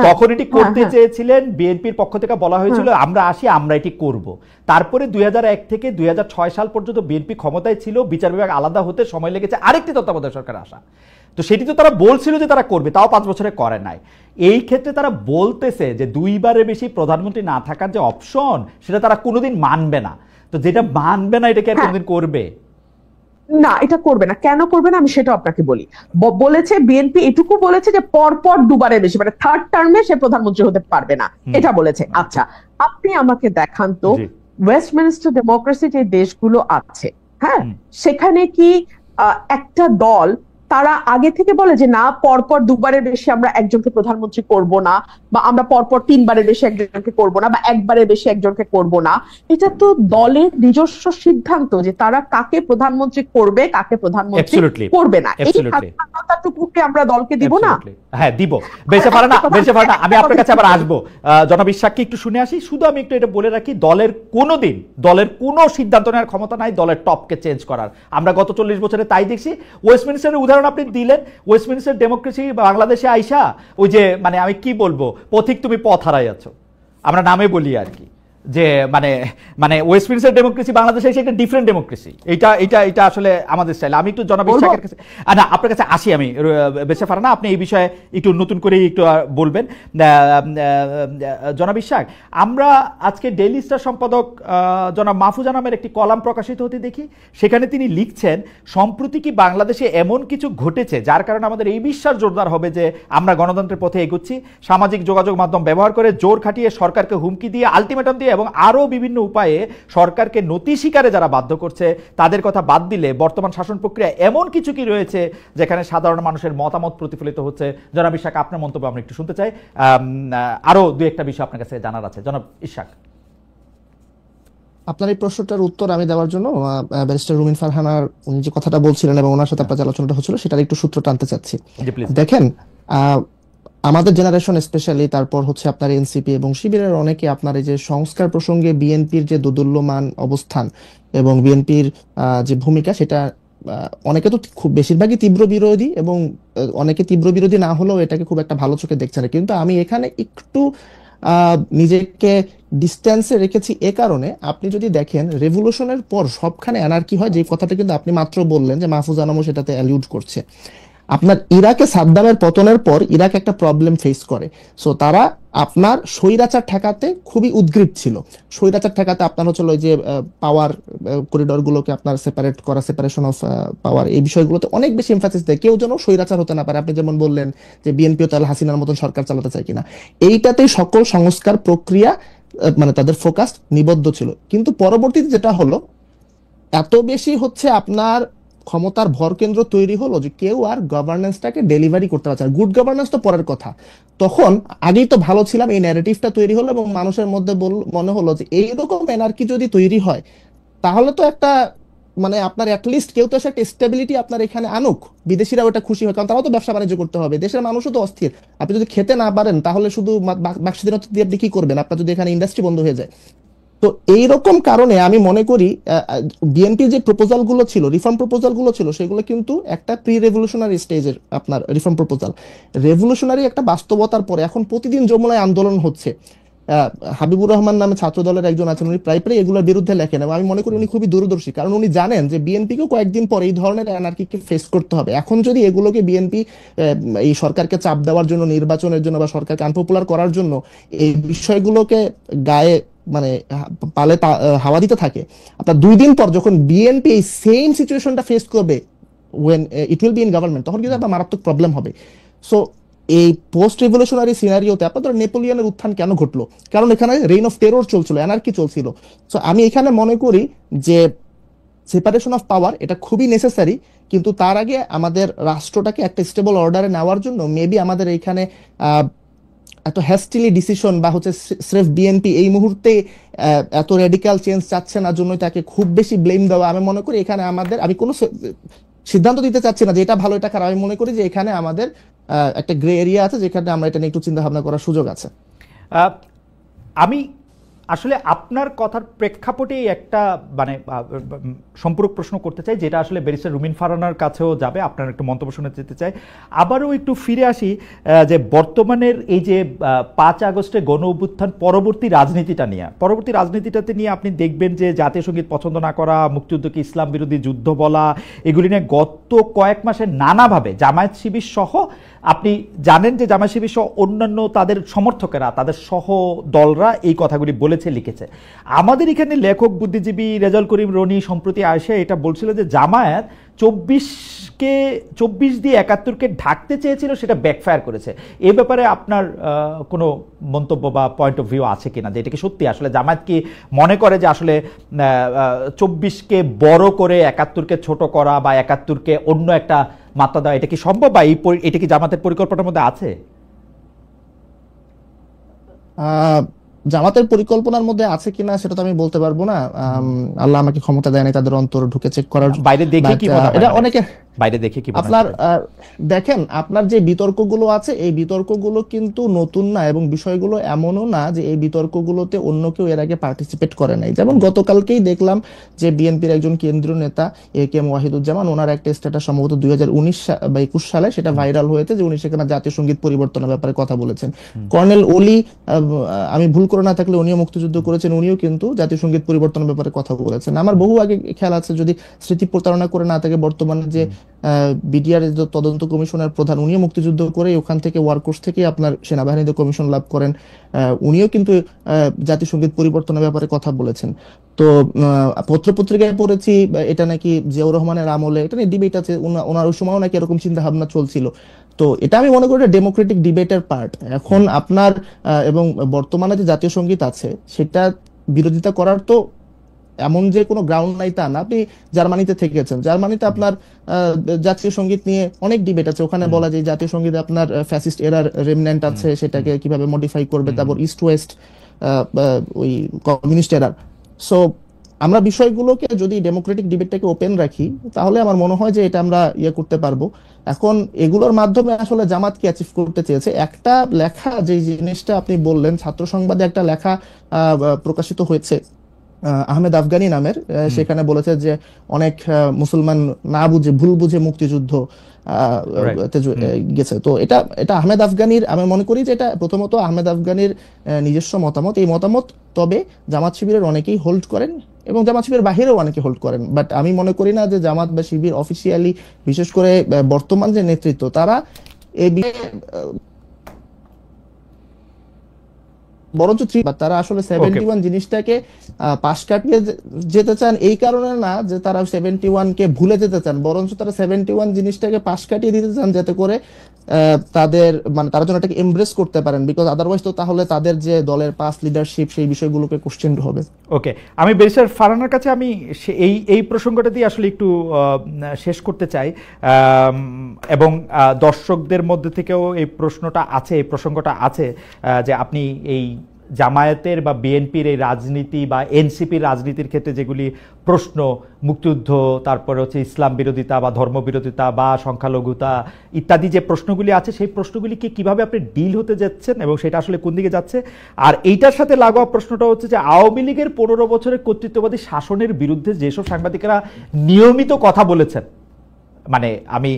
তখন এটি করতে চেয়েছিলেন, বিএনপির পক্ষ থেকে বলা হয়েছিল আমরা আসি, আমরা এটি করব। তারপরে 2001 থেকে 2006 সাল পর্যন্ত বিএনপি ক্ষমতায় ছিল, বিচার বিভাগ আলাদা হতে সময় লেগেছে আরেকটি তত্ত্বাবধায়ক সরকার আসা। তো সেটি তো তারা বলছিল যে তারা করবে, তাও 5 বছরে করে নাই। এই ক্ষেত্রে তারা বলতেছে যে 2বারের বেশি প্রধানমন্ত্রী না থাকার যে অপশন, সেটা তারা কোনোদিন মানবে না। তো যেটা মানবে না এটাকে আর কোনোদিন করবে না, এটা করবে না। কেন করবে না আমি সেটা আপনাকে বলি। বলেছে বিএনপি এটুকু বলেছে যে পরপর 2বারের বেশি, মানে থার্ড টার্মে সে প্রধানমন্ত্রী হতে পারবে না, এটা বলেছে। আচ্ছা, আপনি আমাকে দেখান তো ওয়েস্টমিনিস্টার ডেমোক্রেসি যে দেশগুলো আছে, হ্যাঁ, সেখানে কি একটা দল তারা আগে থেকে বলে যে না পরপর 2বারের বেশি আমরা একজনকে প্রধানমন্ত্রী করব না, বা আমরা পরপর 3বারের বেশি একজনকে করব না, বা 1বারের বেশি একজনকে করব না? এটা তো দলের নিজস্ব সিদ্ধান্ত যে তারা কাকে প্রধানমন্ত্রী করবে, কাকে প্রধানমন্ত্রী করবে না। এই স্বাধীনতাটুকুকে আমরা দলকে দিব না? হ্যাঁ দিব। বেঁচে পারে না, বেঁচে পারে না। আমি আপনার কাছে আবার আসবো, জনাব ইশাককে একটু শুনে আসি। শুধু আমি একটু এটা বলে রাখি, দলের কোনো সিদ্ধান্ত নেওয়ার ক্ষমতা নাই দলের টপকে চেঞ্জ করার। আমরা গত 40 বছরে তাই দেখছি। ওয়েস্টমিনিস্টারের উদাহরণ আপনি দিলেন, ওয়েস্টমিনিস্টার ডেমোক্রেসি বাংলাদেশে আইসা ওই যে মানে আমি কি বলবো, পথিক তুমি পথ হারাই আছো, আমরা নামে বলি আর কি, যে মানে ওয়েস্টমিনিস্টার ডেমোক্রেসি বাংলাদেশে এসে একটা ডিফারেন্ট ডেমোক্রেসি। এটা আসলে আমাদের স্টাইল। আমি একটু জনাব ইশাকের কাছে না আপনার কাছে আসি, আমি বেঁচে পারে না, আপনি এই বিষয়ে একটু নতুন করে একটু বলবেন। জনাব ইশাক, আমরা আজকে ডেইলি স্টার সম্পাদক জনাব মাহফুজা নামের একটি কলাম প্রকাশিত হতে দেখি, সেখানে তিনি লিখছেন সম্প্রতি কি বাংলাদেশে এমন কিছু ঘটেছে যার কারণে আমাদের এই বিশ্বাস জোরদার হবে যে আমরা গণতন্ত্রের পথে এগোচ্ছি। সামাজিক যোগাযোগ মাধ্যম ব্যবহার করে জোর খাটিয়ে সরকারকে হুমকি দিয়ে, আলটিমেটাম দিয়ে এবং আরো বিভিন্ন উপায়ে সরকারকে নতি স্বীকারে যারা বাধ্য করছে, তাদের কথা বাদ দিলে বর্তমান শাসন প্রক্রিয়া এমন কিছু কি রয়েছে যেখানে সাধারণ মানুষের মতামত প্রতিফলিত হচ্ছে? জনাব ইশাক, আপনার মন্তব্য আমরা একটু শুনতে চাই। আরো দুই একটা বিষয় আপনার কাছে জানার আছে। জনাব ইশাক, আপনার এই প্রশ্নটার উত্তর আমি দেওয়ার জন্য ব্যারিস্টার রুমিন ফারহানার উনি যে কথাটা বলছিলেন এবং ওনার সাথে আপনার যে আলোচনাটা হচ্ছিল সেটার একটু সূত্র টানতে চাচ্ছি। দেখেন, আমাদের জেনারেশন স্পেশালি, তারপর হচ্ছে আপনার এনসিপি এবং শিবিরের অনেকে আপনার এই যে সংস্কার প্রসঙ্গে বিএনপির যে দোদুল্যমান অবস্থান এবং বিএনপির যে ভূমিকা, সেটা অনেকে তো খুব বেশিরভাগই তীব্র বিরোধী, এবং অনেকে তীব্র বিরোধী না হলেও এটাকে খুব একটা ভালো চোখে দেখছে না। কিন্তু আমি এখানে একটু নিজেকে ডিস্টেন্সে রেখেছি এ কারণে, আপনি যদি দেখেন রেভলিউশনের পর সবখানে অ্যানার্কি হয়, যে কথাটা কিন্তু আপনি মাত্র বললেন যে মাহফুজা আনামও সেটাতে অ্যালিউড করছে। আপনার ইরাকে সাদ্দামের পতনের পর ইরাক একটা প্রবলেম ফেস করে। সো তারা আপনার স্বৈরাচার ঠেকাতে খুবই উদ্গ্রীব ছিল। স্বৈরাচার ঠেকাতে আপনার হচ্ছে ওই যে পাওয়ার করিডোর গুলোকে আপনার সেপারেট করা, সেপারেশন অফ পাওয়ার, এই বিষয়গুলোতে অনেক বেশি এমফাসিস দেয়, কেউ যেন স্বৈরাচার হতে না পারে। আপনি যেমন বললেন যে বিএনপিও তাহলে হাসিনার মতন সরকার চালাতে চায় কিনা, এইটাতেই সকল সংস্কার প্রক্রিয়া মানে তাদের ফোকাস নিবদ্ধ ছিল। কিন্তু পরবর্তীতে যেটা হলো, এত বেশি হচ্ছে আপনার ক্ষমতার ভরকেন্দ্র তৈরি হলো যে কেউ আর গভর্নেন্সটাকে ডেলিভারি করতে পারছে না। গুড গভর্নেন্স তো পরের কথা, তখন আগেই তো ভালো ছিলাম, এই ন্যারেটিভটা তৈরি হলো এবং মানুষের মধ্যে মনে হলো যে এইরকম এনার্কি যদি তৈরি হয় তাহলে তো একটা মানে আপনার অ্যাটলিস্ট কেউ তো একটা স্টেবিলিটি আপনার এখানে আনুক, বিদেশিরা ওটা খুশি হয়, কারণ তারাও তো ব্যবসা বাণিজ্য করতে হবে, দেশের মানুষও তো অস্থির। আপনি যদি খেতে না পারেন তাহলে শুধু বাক স্বাধীনতা দিয়ে আপনি কি করবেন, আপনার যদি এখানে ইন্ডাস্ট্রি বন্ধ হয়ে যায়। তো এইরকম কারণে আমি মনে করি বিএনপির যে প্রপোজাল গুলো ছিল, রিফর্ম প্রপোজাল গুলো ছিল, সেগুলো কিন্তু একটা প্রি রেভলিউশনারি স্টেজের আপনার রিফর্ম প্রপোজাল। রেভলিউশনারি একটা বাস্তবতার পরে এখন প্রতিদিন যমুনায় আন্দোলন হচ্ছে। হাবিবুর রহমান নামে ছাত্র দলের একজন আছেন, উনি প্রায় এগুলোর বিরুদ্ধে লেখেন এবং আমি মনে করি উনি খুবই দূরদর্শী, কারণ উনি জানেন যে বিএনপিকেও কয়েকদিন পরে এই ধরনের অ্যানার্কিকে ফেস করতে হবে। এখন যদি এগুলোকে বিএনপি এই সরকারকে চাপ দেওয়ার জন্য, নির্বাচনের জন্য বা সরকারকে আনপপুলার করার জন্য এই বিষয়গুলোকে গায়ে মানে পালে হাওয়া দিতে থাকে, আপনার 2 দিন পর যখন বিএনপি এই সেম সিচুয়েশনটা ফেস করবে when it will be in government, তখন কিন্তু একটা মারাত্মক প্রবলেম হবে। সো এই পোস্ট রিভলিউশনারি সিনারিওতে আপনাদের নেপোলিয়নের উত্থান কেন ঘটলো? কারণ এখানে রেইন অফ টেরর চলছিল, অ্যানার্কি চলছিল। সো আমি এখানে মনে করি যে সেপারেশন অফ পাওয়ার এটা খুবই নেসেসারি, কিন্তু তার আগে আমাদের রাষ্ট্রটাকে একটা স্টেবল অর্ডারে নেওয়ার জন্য মেবি আমাদের এইখানে এত হ্যাস্টিলি ডিসিশন বা হচ্ছে স্রেফ বিএনপি এই মুহূর্তে এত রেডিক্যাল চেঞ্জ চাচ্ছে না জন্যই তাকে খুব বেশি ব্লেম দেওয়া, আমি মনে করি এখানে আমাদের, আমি কোনো সিদ্ধান্ত দিতে চাচ্ছি না যে এটা ভালো এটা খারাপ, আমি মনে করি যে এখানে আমাদের একটা গ্রে এরিয়া আছে যেখানে আমরা এটা নিয়ে একটু চিন্তা ভাবনা করার সুযোগ আছে। আমি আসলে আপনার কথার প্রেক্ষাপটেই একটা মানে সম্পূরক প্রশ্ন করতে চাই, যেটা আসলে ব্যারিস্টার রুমিন ফারহানার কাছেও যাবে, আপনার একটু মন্তব্য শুনে যেতে চাই। আবারও একটু ফিরে আসি যে বর্তমানের এই যে 5 আগস্টে গণ অভ্যুত্থান পরবর্তী রাজনীতিটা নিয়ে আপনি দেখবেন যে জাতীয় সঙ্গীত পছন্দ না করা, মুক্তিযুদ্ধকে ইসলাম বিরোধী যুদ্ধ বলা, এগুলি নিয়ে গত কয়েক মাসে নানাভাবে জামায়াত শিবির সহ, আপনি জানেন যে জামায়াত শিবির সহ অন্যান্য তাদের সমর্থকেরা, তাদের সহ দলরা এই কথাগুলি বলেছে, লিখেছে। আমাদের এখানে লেখক বুদ্ধিজীবী রেজাউল করিম রনি সম্প্রতি আসে এটা বলছিল যে জামায়াত 24 দিয়ে 71কে ঢাকতে চেয়েছিল, সেটা ব্যাকফায়ার করেছে। এই ব্যাপারে আপনার কোনো মন্তব্য বা পয়েন্ট অফ ভিউ আছে কিনা, যে এটা কি সত্যি? আসলে জামায়াত কি মনে করে যে আসলে 24কে বড় করে 71কে ছোট করা বা 71কে অন্য একটা মাত্রা দেওয়া, এটা কি সম্ভব, বা এটা কি জামাতের পরিকল্পনার মধ্যে আছে? জামাতের পরিকল্পনার মধ্যে আছে কিনা সেটা তো আমি বলতে পারবো না। আল্লাহ আমাকে ক্ষমতা দেয় নাই তাদের অন্তর ঢুকে চেক করার। বাইরে দেখে কি মনে হয়? এটা অনেকে বাইরে দেখে কি আপনার দেখেন, আপনার যে বিতর্কগুলো আছে এই বিতর্কগুলো কিন্তু নতুন না, এবং বিষয়গুলো এমনও না যে এই বিতর্কগুলোতে অন্য কেউ এর আগে পার্টিসিপেট করে নাই। যেমন গতকালকেই দেখলাম যে বিএনপির একজন কেন্দ্রীয় নেতা AK ওয়াহিদুজ্জামান, ওনার একটা স্ট্যাটাস সম্ভবত 2019 বা 21 সালে সেটা ভাইরাল হয়েছে, যে উনি সেখানে জাতীয় সঙ্গীত পরিবর্তনের ব্যাপারে কথা বলেছেন। কর্নেল ওলি, আমি ভুল করে না থাকলে উনিও মুক্তিযুদ্ধ করেছেন, উনিও কিন্তু জাতীয় সঙ্গীত পরিবর্তনের ব্যাপারে কথা বলেছেন। আমার বহু আগে খেয়াল আছে, যদি স্মৃতি প্রতারণা করে না থাকে, বর্তমানে যে বিডিআর তদন্ত কমিশনের প্রধান, উনিও মুক্তিযুদ্ধ করে ওখান থেকে ওয়ারকোর্স থেকে আপনার সেনাবাহিনীতে কমিশন লাভ করেন, উনিও কিন্তু জাতীয় সঙ্গীত পরিবর্তনের ব্যাপারে কথা বলেছেন। তো পত্রপত্রিকায় পড়েছি এটা নাকি জিয়াউর রহমানের আমলে, এটা নিয়ে ডিবেট আছে, ওনার ওই সময়ও নাকি এরকম চিন্তা ভাবনা চলছিল। তো এটা আমি মনে করি ডেমোক্রেটিক ডিবেটের পার্ট। এখন আপনার এবং বর্তমানে যে জাতীয় সঙ্গীত আছে সেটা বিরোধিতা করার তো এমন যে কোনো গ্রাউন্ড নাই তা না। আপনি জার্মানিতে থেকেছেন, জার্মানিতে আপনার জাতীয় সঙ্গীত নিয়ে অনেক ডিবেট আছে। ওখানে বলা যায় জাতীয় সঙ্গীতে আপনার ফ্যাসিস্ট এরার রেমন্যান্ট আছে, সেটাকে কিভাবে মডিফাই করবে, তারপর ইস্ট ওয়েস্ট ওই কমিউনিস্ট এরার। সো আমরা বিষয়গুলোকে যদি ডেমোক্রেটিক ডিবেটটাকে ওপেন রাখি, তাহলে আমার মনে হয় যে এটা আমরা ইয়ে করতে পারবো। এখন এগুলোর মাধ্যমে আসলে জামাত কি অ্যাচিভ করতে চেয়েছে, একটা লেখা যে জিনিসটা আপনি বললেন, ছাত্র সংবাদে একটা লেখা প্রকাশিত হয়েছে আহমেদ আফগানি নামের, সেখানে বলেছে যে অনেক মুসলমান না বুঝে, ভুল বুঝে মুক্তিযুদ্ধ গেছে। তো এটা আহমেদ আফগানির, আমি মনে করি যে এটা প্রথমত আহমেদ আফগানির নিজস্ব মতামত। এই মতামত তবে জামাত শিবিরের অনেকেই হোল্ড করেন এবং জামাত শিবিরের বাহিরেও অনেকে হোল্ড করেন, বাট আমি মনে করি না যে জামাত বা শিবির অফিসিয়ালি, বিশেষ করে বর্তমান যে নেতৃত্ব, তারা এই বরঞ্চ তারা আসলে 71 জিনিসটাকে পাশ কাটিয়ে যেতে চান। এই কারণে না যে তারা 71-কে ভুলে যেতে চান, বরঞ্চ তারা 71 জিনিসটাকে পাশ কাটিয়ে দিতে চান, যাতে করে তাদের মানে তারা যেন এটাকে এমব্রেস করতে পারেন, বিকজ আদারওয়াইজ তো তাহলে তাদের যে দলের পাস লিডারশিপ সেই বিষয়গুলোকে কোশ্চেন হবে। ওকে, আমি ব্যারিস্টার ফারহানার কাছে আমি এই প্রসঙ্গটা দিয়ে আসলে একটু শেষ করতে চাই, এবং দর্শকদের মধ্যে থেকেও এই প্রসঙ্গটা আছে যে আপনি এই জামায়াতের বা বিএনপির এই রাজনীতি বা এনসিপির রাজনীতির ক্ষেত্রে যেগুলি প্রশ্ন, মুক্তিযুদ্ধ, তারপরে হচ্ছে ইসলাম বিরোধিতা বা ধর্ম বিরোধিতা বা সংখ্যালঘুতা ইত্যাদি যে প্রশ্নগুলি আছে, সেই প্রশ্নগুলিকে কিভাবে আপনি ডিল হতে যাচ্ছেন এবং সেটা আসলে কোন দিকে যাচ্ছে। আর এইটার সাথে লাগোয়া প্রশ্নটা হচ্ছে যে আওয়ামী লীগের 15 বছরের কর্তৃত্ববাদী শাসনের বিরুদ্ধে যেসব সাংবাদিকেরা নিয়মিত কথা বলেছেন, মানে আমি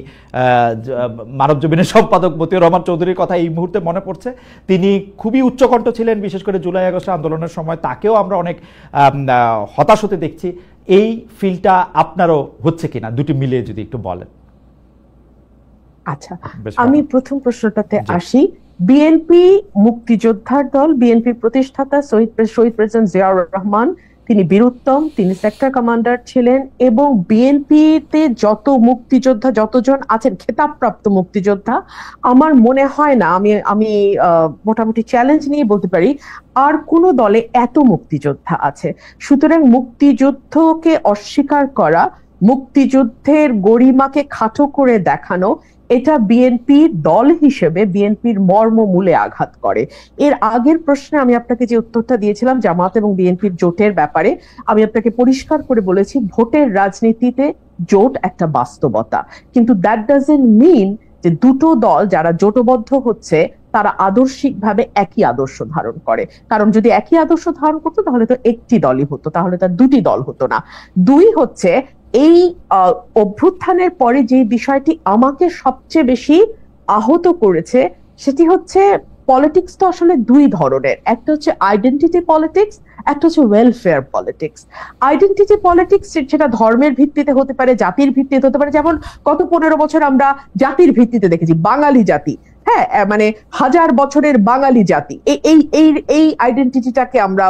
মানবজমিনের সম্পাদক মতিউর রহমান চৌধুরীর কথা এই মুহূর্তে মনে পড়ছে। তিনি খুবই উচ্চকণ্ঠ ছিলেন, বিশেষ করে জুলাই আগস্ট আন্দোলনের সময় তাকেও আমরা অনেক হতাশ হতে দেখছি। এই ফিলটা আপনারও হচ্ছে কিনা, দুটি মিলিয়ে যদি একটু বলেন। আচ্ছা, আমি প্রথম প্রশ্নটাতে আসি। বিএনপি মুক্তিযোদ্ধার দল, বিএনপি প্রতিষ্ঠাতা শহীদ প্রেসিডেন্ট জিয়াউর রহমান, তিনি বীরুত্তম, তিনি সেক্টর কমান্ডার ছিলেন, এবং বিএনপিতে যত মুক্তিযোদ্ধা, যতজন আছেন খেতাবপ্রাপ্ত মুক্তিযোদ্ধা, আমার মনে হয় না, আমি মোটামুটি চ্যালেঞ্জ নিয়ে বলতে পারি, আর কোন দলে এত মুক্তিযোদ্ধা আছে। সুতরাং মুক্তিযুদ্ধকে অস্বীকার করা, মুক্তিযুদ্ধের গরিমাকে খাটো করে দেখানো, এটা বিএনপি দল হিসেবে বিএনপির মর্মমূলে আঘাত করে। এর আগের প্রশ্নে আমি আপনাকে যে উত্তরটা দিয়েছিলাম জামাত এবং বিএনপির জোটের ব্যাপারে, আমি আপনাকে পরিষ্কার করে বলেছি ভোটের রাজনীতিতে জোট একটা বাস্তবতা, কিন্তু দ্যাট ডাজন্ট মিন যে দুটো দল যারা জোটবদ্ধ হচ্ছে তারা আদর্শিকভাবে একই আদর্শ ধারণ করে। কারণ যদি একই আদর্শ ধারণ করতো তাহলে তো একটি দলই হতো, তাহলে তার দুটি দল হতো না। দুই হচ্ছে এই অভ্যুত্থানের পরে যে বিষয়টি আমাকে সবচেয়ে বেশি আহত করেছে সেটি হচ্ছে পলিটিক্স তো আসলে দুই ধরনের, একটা হচ্ছে আইডেন্টিটি পলিটিক্স, একটা হচ্ছে ওয়েলফেয়ার পলিটিক্স। আইডেন্টিটি পলিটিক্স সেটা ধর্মের ভিত্তিতে হতে পারে, জাতির ভিত্তিতে হতে পারে। যেমন গত 15 বছর আমরা জাতির ভিত্তিতে দেখেছি, বাঙালি জাতি, হ্যাঁ, মানে 1000 বছরের বাঙালি জাতি, এই এই এই আইডেন্টিটিটাকে আমরা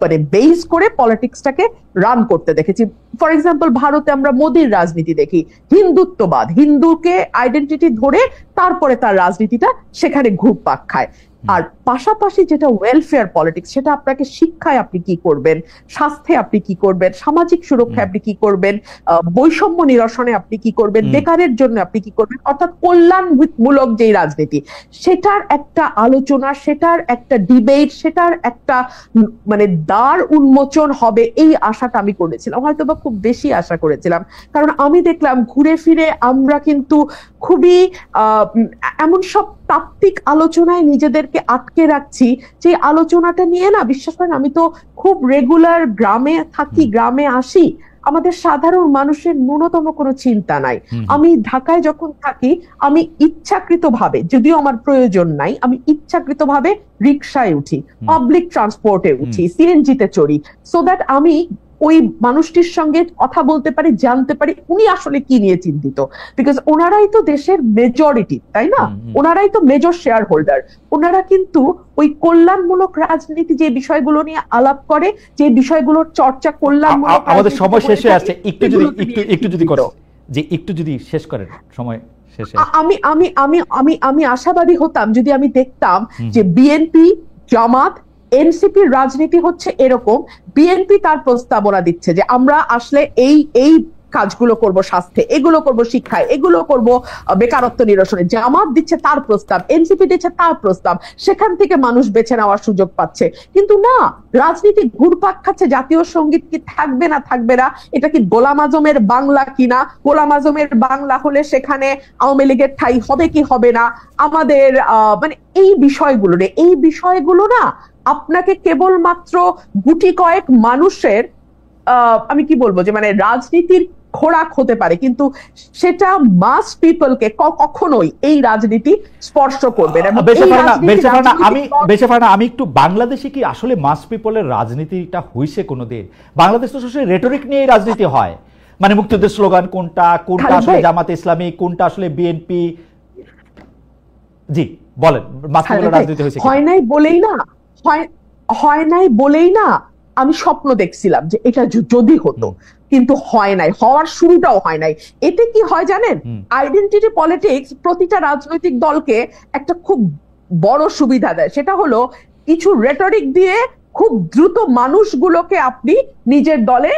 মানে বেস করে পলিটিক্সটাকে রান করতে দেখেছি। ফর এক্সাম্পল ভারতে আমরা মোদির রাজনীতি দেখি, হিন্দুত্ববাদ, হিন্দুকে আইডেন্টিটি ধরে তারপরে তার রাজনীতিটা সেখানে ঘুরপাক খায়। আর পাশাপাশি যেটা ওয়েলফেয়ার পলিটিক্স, সেটা আপনাকে শিক্ষায় আপনি কি করবেন, স্বাস্থ্যে আপনি কি করবেন, সামাজিক সুরক্ষায় আপনি কি করবেন, বৈষম্য নিরসনে আপনি কি করবেন, বেকারের জন্য আপনি কি করবেন, অর্থাৎ কল্যাণমূলক যেই রাজনীতি, সেটার একটা আলোচনা, সেটার একটা ডিবেট, সেটার একটা মানে দ্বার উন্মোচন হবে, এই আশাটা আমি করেছিলাম, হয়তো বা খুব বেশি আশা করেছিলাম। কারণ আমি দেখলাম ঘুরে ফিরে আমরা কিন্তু খুবই এমন সব তাত্ত্বিক আলোচনায় নিজেদেরকে আটকে রাখছি যে আলোচনাটা নিয়ে না, বিশ্বাস করেন আমি তো খুব রেগুলার গ্রামে থাকি, গ্রামে আসি, আমাদের সাধারণ মানুষের ন্যূনতম কোনো চিন্তা নাই। আমি ঢাকায় যখন থাকি আমি ইচ্ছাকৃতভাবে, যদিও আমার প্রয়োজন নাই, আমি ইচ্ছাকৃতভাবে রিকশায় উঠি, পাবলিক ট্রান্সপোর্টে উঠি, সিএনজিতে চড়ি, সো দ্যাট আমি ওই মানুষটির সঙ্গে কথা বলতে পারি, জানতে পারি উনি আসলে কি নিয়ে চিন্তিত। বিকজ ওনারাই তো দেশের মেজরিটি, তাই না? ওনারাই তো মেজর শেয়ার হোল্ডার। ওনারা কিন্তু ওই কল্যাণমূলক রাজনীতি যে বিষয়গুলো নিয়ে আলাপ করে, যে বিষয়গুলোর চর্চা কল্যাণমূলক, আমাদের সময় শেষ হয়ে আসছে, একটু যদি শেষ করেন সময় শেষে। আমি আমি আমি আমি আমি আশাবাদী হতাম যদি আমি দেখতাম যে বিএনপি, জামাত, এনসিপির রাজনীতি হচ্ছে এরকম, বিএনপি তার প্রস্তাবনা দিচ্ছে যে আমরা আসলে এই এই কাজগুলো করব, স্বাস্থ্যে এগুলো করব, শিক্ষায় এগুলো করব, বেকারত্ব নিরসনে, জামাত দিচ্ছে তার প্রস্তাব, এনসিপি দিচ্ছে তার প্রস্তাব, সেখান থেকে মানুষ বেছে নেওয়ার সুযোগ পাচ্ছে। কিন্তু না, রাজনীতি ঘুরপাক খাচ্ছে জাতীয় সঙ্গীত কি থাকবে না থাকবে না, এটা কি গোলাম আজমের বাংলা কিনা, গোলাম আজমের বাংলা হলে সেখানে আওয়ামী লীগের ঠাঁই হবে কি হবে না, আমাদের মানে এই বিষয়গুলো না আপনাকে কেবলমাত্র গুটি কয়েক মানুষের আমি কি বলবো যে মানে রাজনীতির খোরাক হতে পারে, কিন্তু সেটা মাস পিপলকে কখনোই এই রাজনীতি স্পর্শ করবে না। আমি একটু বাংলাদেশে কি আসলে মাস পিপলের রাজনীতিটা হইছে কোনোদিন? বাংলাদেশ তো আসলে রেটরিক নিয়ে রাজনীতি হয়, মানে মুক্তিযুদ্ধের স্লোগান কোনটা আসলে জামাতে ইসলামী, কোনটা আসলে বিএনপি। জি বলেন, মাস পিপলের রাজনীতি হয়েছে? হয় নাই বলেই না আমি স্বপ্ন দেখছিলাম যে এটা যদি হতো, কিন্তু হয় নাই, হওয়ার শুরুটাও হয় নাই। এতে কি হয় জানেন, আইডেন্টিটি পলিটিক্স প্রতিটা রাজনৈতিক দলকে একটা খুব বড় সুবিধা দেয়, সেটা হলো কিছু রেটরিক দিয়ে খুব দ্রুত মানুষগুলোকে আপনি নিজের দলে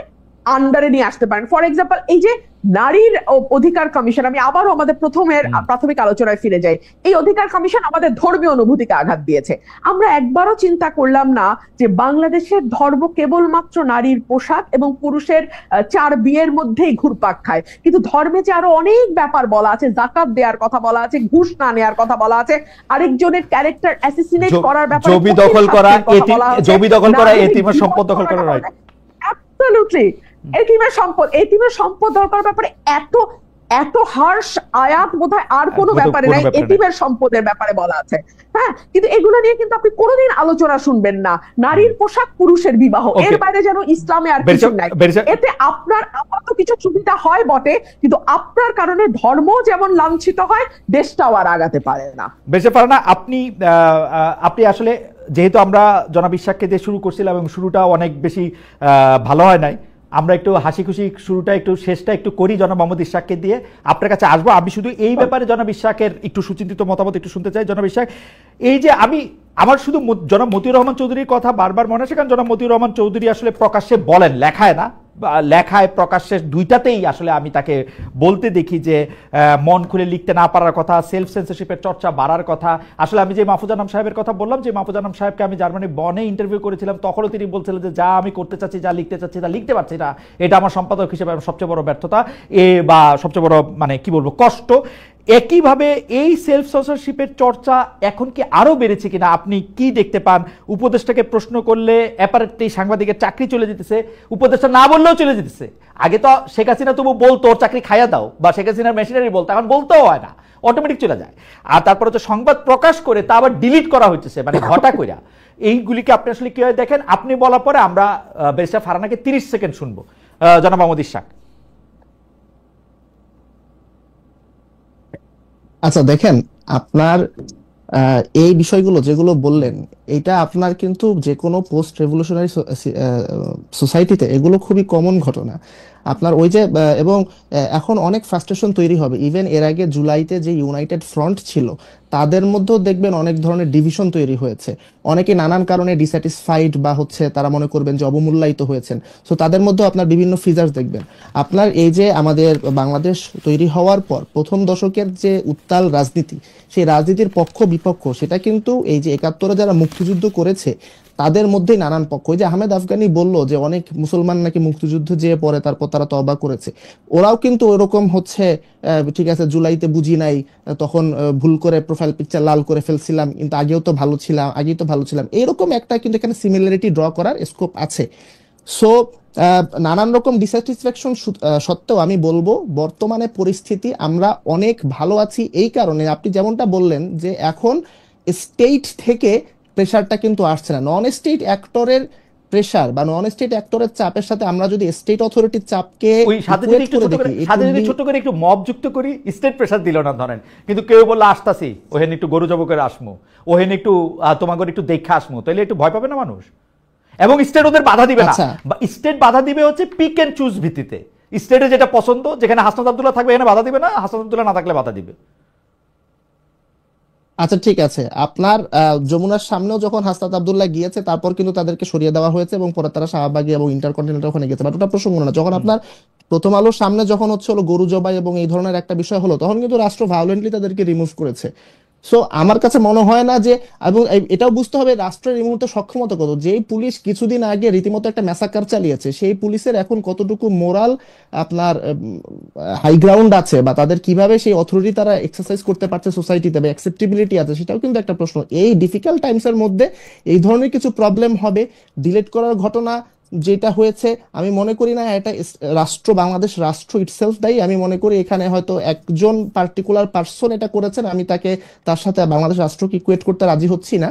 আন্ডারে নিয়ে আসতে পারেন। ফর এক্সাম্পল, এই যে নারীর অধিকার কমিশন, আমি আবারও আমাদের প্রাথমিক আলোচনায় ফিরে যাই, এই অধিকার কমিশন আমাদের ধর্মীয় অনুভূতিকে আঘাত দিয়েছে। আমরা একবারও চিন্তা করলাম না যে বাংলাদেশের ধর্ম কেবলমাত্র নারীর পোশাক এবং পুরুষের 4 বিয়ের মধ্যেই ঘুরপাক খায়, কিন্তু ধর্মে যে আরো অনেক ব্যাপার বলা আছে, জাকাত দেওয়ার কথা বলা আছে, ঘুষ না নেওয়ার কথা বলা আছে, আরেকজনের ক্যারেক্টার অ্যাসাসিনেট করার ব্যাপারে, জমি দখল করা, এতিমের সম্পদ দখল করা, রাইট? অ্যাবসলিউটলি। এতিমের সম্পদ দরকার ব্যাপারে এত হার্শ আয়াত বোধহয় আর কোনো ব্যাপারে নাই, এতিমের সম্পদের ব্যাপারে বলা আছে। হ্যাঁ, কিন্তু এগুলো নিয়ে কিন্তু আপনি কোনোদিন আলোচনা শুনবেন না। নারীর পোশাক, পুরুষের বিবাহ, এর বাইরে যেন ইসলামে আর কিছু নাই। এতে আপনার আপাতত কিছু সুবিধা হয় বটে, কিন্তু আপনার কারণে ধর্ম যেমন লাঞ্ছিত হয়, দেশটাও আর আগাতে পারে না, বেঁচে পারে না। আপনি আসলে, যেহেতু আমরা জনাব ইশাককে দিয়ে শুরু করছিলাম এবং শুরুটা অনেক বেশি ভালো হয় নাই, আমরা একটু হাসি খুশি শুরুটা একটু শেষটা একটু করি জনাব মোহাম্মদ ইশাককে দিয়ে। আপনার কাছে আসবো, আমি শুধু এই ব্যাপারে জনাব ইশাকের একটু সুচিন্তিত মতামত একটু শুনতে চাই। জনাব ইশাক, এই যে আমার শুধু জনাব মতিউর রহমান চৌধুরীর কথা বারবার মনে আসে, কারণ জনাব মতিউর রহমান চৌধুরী আসলে প্রকাশ্যে বলেন, লেখায় না, লেখায় প্রকাশ্যে দুইটাতেই আসলে আমি তাকে বলতে দেখি যে মন খুলে লিখতে না পারার কথা, সেলফ সেন্সরশিপের চর্চা বাড়ার কথা। আসলে আমি যে মাহফুজ আনাম সাহেবের কথা বললাম, যে মাহফুজ আনাম সাহেবকে আমি জার্মানি বনে ইন্টারভিউ করেছিলাম, তখনও তিনি বলছিলেন যে যা আমি করতে চাচ্ছি, যা লিখতে চাচ্ছি, তা লিখতে পারছি না, এটা আমার সম্পাদক হিসেবে সবচেয়ে বড় ব্যর্থতা বা সবচেয়ে বড় মানে কি বলবো কষ্ট। একইভাবে এই সেলফ সেন্সরশিপের চর্চা এখন কি আরো বেড়েছে কিনা আপনি কি দেখতে পান? উপদেষ্টাকে প্রশ্ন করলে অ্যাপারেটলি সাংবাদিকের চাকরি চলে যেতেছে, উপদেষ্টা না বললেও চলে যেতেছে। আগে তো শেখ হাসিনা তবু বলতো ওর চাকরি খাইয়া দাও, বা শেখ হাসিনার মেশিনারি বলতো, এখন বলতেও হয় না, অটোমেটিক চলে যায়। আর তারপরে তো সংবাদ প্রকাশ করে তা আবার ডিলিট করা হচ্ছে, মানে ঘটা কইরা। এইগুলিকে আপনি আসলে কিভাবে দেখেন? আপনি বলার পরে আমরা ব্যারিস্টার ফারহানাকে 30 সেকেন্ড শুনবো। জনাব মোহাম্মদ ইশরাক। আচ্ছা দেখেন, আপনার এই বিষয়গুলো যেগুলো বললেন, এটা আপনার কিন্তু যে কোনো পোস্ট রেভলিউশনারি সোসাইটিতে এগুলো খুবই কমন ঘটনা। আপনার ওই যে এবং এখন অনেক ফ্রাস্ট্রেশন তৈরি হবে। ইভেন এর আগে জুলাইতে যে ইউনাইটেড ফ্রন্ট ছিল, তাদের মধ্যেও দেখবেন অনেক ধরনের ডিভিশন তৈরি হয়েছে। অনেকে নানান কারণে ডিস্যাটিসফাইড বা হচ্ছে তারা মনে করবেন যে অবমূল্যায়িত হয়েছেন। সো তাদের মধ্যেও আপনার বিভিন্ন ফিচার্স দেখবেন। আপনার এই যে আমাদের বাংলাদেশ তৈরি হওয়ার পর প্রথম দশকের যে উত্তাল রাজনীতি, সেই রাজনীতির পক্ষ বিপক্ষ, সেটা কিন্তু এই যে 71-এ যারা মুক্তিযুদ্ধ করেছে তাদের মধ্যেই নানান পক্ষ। ওই যে আহমেদ আফগানি বলল যে অনেক মুসলমান নাকি মুক্তিযুদ্ধ যেয়ে পরে তারপর তারা তওবা করেছে, ওরাও কিন্তু ওরকম হচ্ছে ঠিক আছে জুলাইতে বুঝি নাই, তখন ভুল করে প্রোফাইল পিকচার লাল করে ফেলছিলাম, কিন্তু আগেই তো ভালো ছিলাম, এরকম একটা কিন্তু এখানে সিমিলারিটি ড্র করার স্কোপ আছে। সো নানান রকম ডিস্যাটিসফ্যাকশন সত্ত্বেও আমি বলবো বর্তমানে পরিস্থিতি আমরা অনেক ভালো আছি। এই কারণে আপনি যেমনটা বললেন যে এখন স্টেট থেকে প্রেশারটা কিন্তু আসছে না। নন স্টেট অ্যাক্টরের প্রেশার বা নন স্টেট অ্যাক্টরের চাপের সাথে আমরা যদি স্টেট অথরিটির চাপকে ওই সাথে যদি একটু ছোট করে একটু মব যুক্ত করি, স্টেট প্রেসার দিল না ধরেন, কিন্তু কেউ বললো আসতাছি, ওহেন একটু গরু জব করে আসমু, ওহেন একটু তোমাকে একটু দেখে আসমু, তাহলে একটু ভয় পাবে না মানুষ? এবং স্টেট ওদের বাধা দিবে না, স্টেট বাধা দিবে হচ্ছে পিক এন্ড চুজ ভিত্তিতে। স্টেটে যেটা পছন্দ, যেখানে হাসনাত আব্দুল্লাহ থাকবে এখানে বাধা দিবে না, হাসনাত আব্দুল্লাহ না থাকলে বাধা দিবে। আচ্ছা ঠিক আছে, আপনার যমুনার সামনেও যখন হাসনাত আব্দুল্লাহ গিয়েছে তারপর কিন্তু তাদেরকে সরিয়ে দেওয়া হয়েছে এবং পরে তারা শাহবাগী এবং ইন্টারকন্টিনেন্টাল ওখানে গেছে, বাট ওটা প্রসঙ্গ না। যখন আপনার প্রথম আলোর সামনে যখন হচ্ছে হলো গরু জবাই এবং এই ধরনের একটা বিষয় হলো, তখন কিন্তু রাষ্ট্র ভায়োলেন্টলি তাদেরকে রিমুভ করেছে। সো আমার কাছে মনে হয় না যে, এবং এটাও বুঝতে হবে রাষ্ট্রের এই মুহূর্তে সক্ষমতা কত। যেই পুলিশ কিছুদিন আগে রীতিমতো একটা ম্যাসাকার চালিয়েছে, সেই পুলিশের এখন কতটুকু মোরাল আপনার হাই গ্রাউন্ড আছে, বা তাদের কিভাবে সেই অথরিটি তারা এক্সারসাইজ করতে পারছে সোসাইটিতে, বা অ্যাকসেপ্টেবিলিটি আছে, সেটাও কিন্তু একটা প্রশ্ন। এই ডিফিকাল্ট টাইমসের মধ্যে এই ধরনের কিছু প্রবলেম হবে। ডিলেট করার ঘটনা যেটা হয়েছে, আমি মনে করি না এটা রাষ্ট্র, বাংলাদেশ রাষ্ট্র ইটসেলফ দায়ী। আমি মনে করি এখানে হয়তো একজন পার্টিকুলার পার্সন এটা করেছেন, আমি তার সাথে বাংলাদেশ রাষ্ট্রকে ইকুয়েট করতে রাজি হচ্ছি না।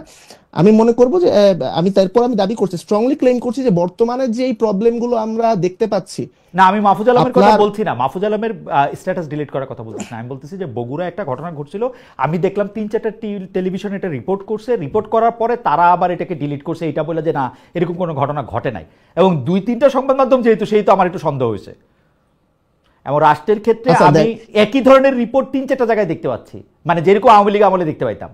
আমি মনে করব যে আমি দাবি করছি, স্ট্রংলি ক্লেম করছি যে বর্তমানে যে এই প্রবলেমগুলো আমরা দেখতে পাচ্ছি না, আমি মাহফুজ আলমের কথা বলছি না, মাহফুজ আলমের স্ট্যাটাস ডিলিট করার কথা বলছি না। আমি বলতেছি যে বগুড়া একটা ঘটনা ঘটছিল, আমি দেখলাম 3-4টা টেলিভিশন এটা রিপোর্ট করছে, রিপোর্ট করার পরে তারা আবার এটাকে ডিলিট করছে, এটা বলে যে না এরকম কোনো ঘটনা ঘটে নাই। এবং 2-3টা সংবাদ মাধ্যম যেহেতু, সেই তো আমার একটু সন্দেহ হয়েছে। এবং রাষ্ট্রের ক্ষেত্রে আমি একই ধরনের রিপোর্ট 3-4টা জায়গায় দেখতে পাচ্ছি, মানে যেরকম আওয়ামী লীগ আমলে দেখতে পাইতাম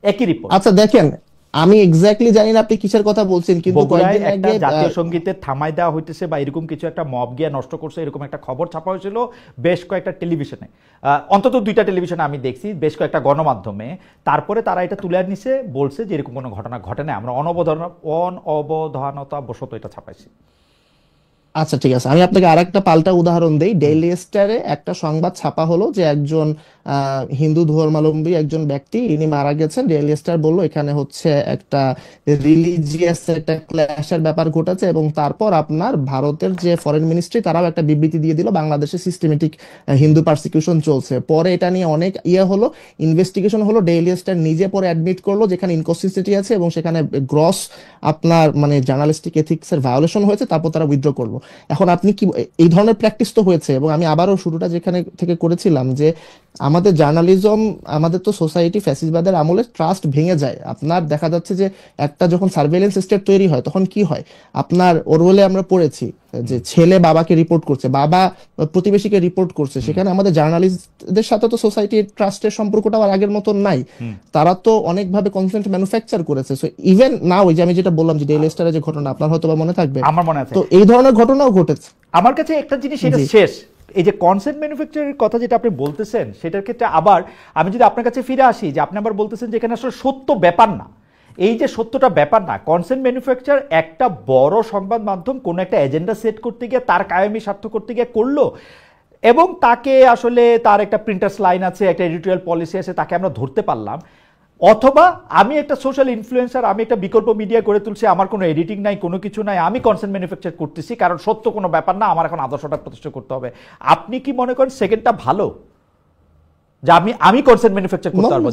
একই রিপোর্ট। আচ্ছা দেখেন, আমি এক্স্যাক্টলি জানি না আপনি কিসের কথা বলছেন, কিন্তু কয়েকদিন আগে জাতীয় সঙ্গীতের থামাই দেওয়া হইতেছে বা এরকম কিছু একটা মব গিয়া নষ্ট করছে, এরকম একটা খবর ছাপা হয়েছিল বেশ কয়েকটা টেলিভিশনে, অন্তত 2টা টেলিভিশনে আমি দেখছি, বেশ কয়েকটা গণমাধ্যমে। তারপরে তারা এটা তুলে নিছে, বলছে যে এরকম কোনো ঘটনা ঘটে না, আমরা অনবধানতা বশত এটা ছাপাইছি। আচ্ছা ঠিক আছে, আমি আপনাকে আরেকটা পাল্টা উদাহরণ দেই। ডেইলি স্টারে একটা সংবাদ ছাপা হলো যে একজন হিন্দু ধর্মাবলম্বী একজন ব্যক্তি ইনি মারা গেছেন। ডেইলি স্টার বললো এখানে হচ্ছে একটা রিলিজিয়াস একটা ক্ল্যাশের ব্যাপার ঘটেছে, এবং তারপর আপনার ভারতের যে ফরেন মিনিস্ট্রি তারাও একটা বিবৃতি দিয়ে দিল বাংলাদেশে সিস্টেমেটিক হিন্দু পারসিকিউশন চলছে। পরে এটা নিয়ে অনেক হলো, ইনভেস্টিগেশন হলো, ডেইলি স্টার নিজে পরে অ্যাডমিট করলো যেখানে ইনকনসিস্টেন্সি আছে এবং সেখানে গ্রস আপনার মানে জার্নালিস্টিক এথিক্স এর ভায়োলেশন হয়েছে, তারপর তারা উইথড্র করলো। এখন আপনি কি এই ধরনের প্র্যাকটিস তো হয়েছে, এবং আমি আবারও শুরুটা যেখানে থেকে করেছিলাম যে আমাদের জার্নালিজম, আমাদের তো সোসাইটি ফ্যাসিবাদের আমলে ট্রাস্ট ভেঙে যায়। আপনার দেখা যাচ্ছে যে একটা যখন সার্ভেলেন্স স্টেট তৈরি হয় তখন কি হয়, আপনার ওরওয়েলে আমরা পড়েছি যে ছেলে বাবাকে রিপোর্ট করছে, বাবা প্রতিবেশীকে রিপোর্ট করছে, সেখানে আমাদের জার্নালিস্টদের সাথে তো সোসাইটির ট্রাস্টের সম্পর্কটা আর আগের মতন নাই। তারা তো অনেকভাবে কনসেন্ট ম্যানুফ্যাকচার করেছে। সো ইভেন না, ওই যে আমি যেটা বললাম যে ডেইলি স্টারের যে ঘটনা আপনার হয়তো বা মনে থাকবে, আমার মনে আছে, তো এই ধরনের ঘটনাও ঘটেছে। আমার কাছে একটা জিনিস এটা শেষ, এই যে কনসেন্ট ম্যানুফ্যাকচারের কথা যেটা আপনি বলতেছেন, সেটার ক্ষেত্রে আবার আমি যদি আপনার কাছে ফিরে আসি, যে আপনি আবার বলতেছেন যে এখানে আসলে সত্য ব্যাপার না, এই যে সত্যটা ব্যাপার না, কনসেন্ট ম্যানুফ্যাকচার একটা বড় সংবাদ মাধ্যম কোনো একটা এজেন্ডা সেট করতে গিয়ে, তার কায়েমি স্বার্থ করতে গিয়ে করলো। এবং তাকে আসলে তার একটা প্রিন্টার্স লাইন আছে, একটা এডিটোরিয়াল পলিসি আছে, তাকে আমরা ধরতে পারলাম। অথবা আমি একটা সোশ্যাল ইনফ্লুয়েন্সার, আমি একটা বিকল্প মিডিয়া করে তুলছি, আমার কোনো এডিটিং নাই, কোনো কিছু নাই, আমি কন্টেন্ট ম্যানুফ্যাকচার করতেছি, কারণ সত্য কোনো ব্যাপার না, আমার এখন আদর্শটা প্রতিষ্ঠা করতে হবে। আপনি কি মনে করেন সেকেন্ডটা ভালো, যে আমি কন্টেন্ট ম্যানুফ্যাকচার করতে পারবো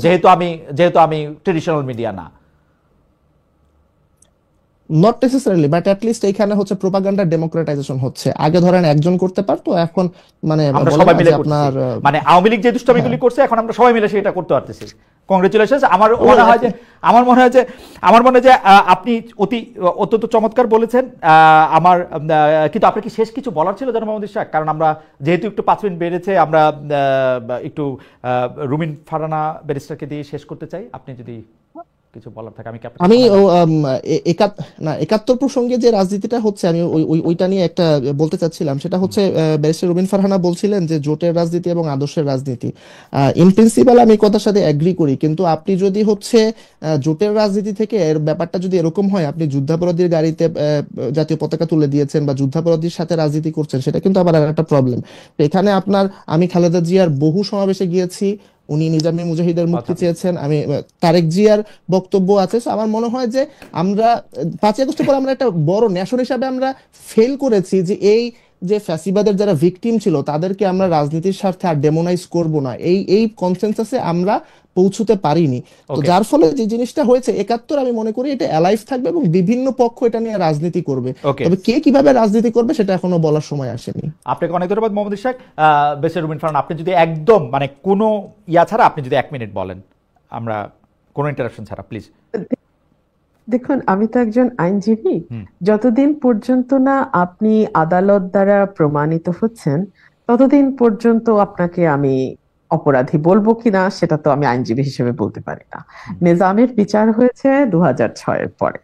যেহেতু আমি ট্রেডিশনাল মিডিয়া না? Not necessarily, but at least এইখানে হচ্ছে প্রোপাগান্ডা ডেমোক্রেটাইজেশন হচ্ছে। আগে ধরেন একজন করতে পারতো, এখন মানে আমরা বলে সবাই না মিলে যে করতেছি। আপনার মানে আওয়ামী লীগ যে দুষ্টামিগুলি করছে, এখন আমরা সবাই মিলে সেটা করতে পারতেছি। কংগ্রেচুলেশনস। আমার মনে হয় যে আপনি অত্যন্ত চমৎকার বলেছেন। কিন্তু আপনার কি শেষ কিছু বলার ছিল জনাব মোহাম্মদ ইশরাক? কারণ আমরা যেহেতু একটু 5 মিনিট বেড়েছে, আমরা একটু রুমিন ফারহানা ব্যারিস্টারকে দিয়ে শেষ করতে চাই। আপনি যদি কিছু বলার থাকে। আমি 71 প্রসঙ্গে যে রাজনীতিটা হচ্ছে, আমি ওইটা নিয়ে একটা বলতে চাচ্ছিলাম। সেটা হচ্ছে ব্যারিস্টার রুবিন ফারহানা বলছিলেন যে জোটের রাজনীতি এবং আদর্শের রাজনীতি। ইন প্রিন্সিপাল আমি কথার সাথে এগ্রি করি, কিন্তু আপনি যদি হচ্ছে জোটের রাজনীতি থেকে এর ব্যাপারটা যদি এরকম হয়, আপনি যুদ্ধাপরাধীর গাড়িতে জাতীয় পতাকা তুলে দিয়েছেন বা যুদ্ধাপরাধীর সাথে রাজনীতি করছেন, সেটা কিন্তু আবার একটা প্রবলেম। এখানে আমি খালেদা জিয়ার বহু সমাবেশে গিয়েছি, উনি নিজামী মুজাহিদের মুক্তি চেয়েছেন, আমি তারেক জিয়ার বক্তব্য আছে। আমার মনে হয় যে আমরা 5ই আগস্টের পর আমরা একটা বড় ন্যাশন হিসাবে আমরা ফেল করেছি, যে এই যে ফ্যাসিবাদের যারা ভিকটিম ছিল তাদেরকে আমরা রাজনীতির স্বার্থে আর ডেমোনাইজ করব না, এই কনসেনসাসে আমরা পৌঁছতে পারিনি। তো যার ফলে যে জিনিসটা হয়েছে 71, আমি মনে করি এটা অ্যালাইভ থাকবে এবং বিভিন্ন পক্ষ এটা নিয়ে রাজনীতি করবে। তবে কে কিভাবে রাজনীতি করবে সেটা এখনো বলার সময় আসেনি। আপনাকে অনেক ধন্যবাদ মোহাম্মদ ইশরাক। ব্যারিস্টার রুমিন ফারহানা, আপনি যদি একদম মানে কোনো ইয়া ছাড়া আপনি যদি 1 মিনিট বলেন, আমরা কোনো ইন্টারাপশন ছাড়া, প্লিজ। দেখুন, আমি তো একজন আইনজীবী। যতদিন পর্যন্ত না আপনি আদালত দ্বারা প্রমাণিত হচ্ছেন, ততদিন পর্যন্ত আপনাকে আমি অপরাধী বলবো কিনা সেটা তো আমি আইনজীবী হিসেবে বলতে পারি না। নিজামের বিচার হয়েছে 2006-এর পরে।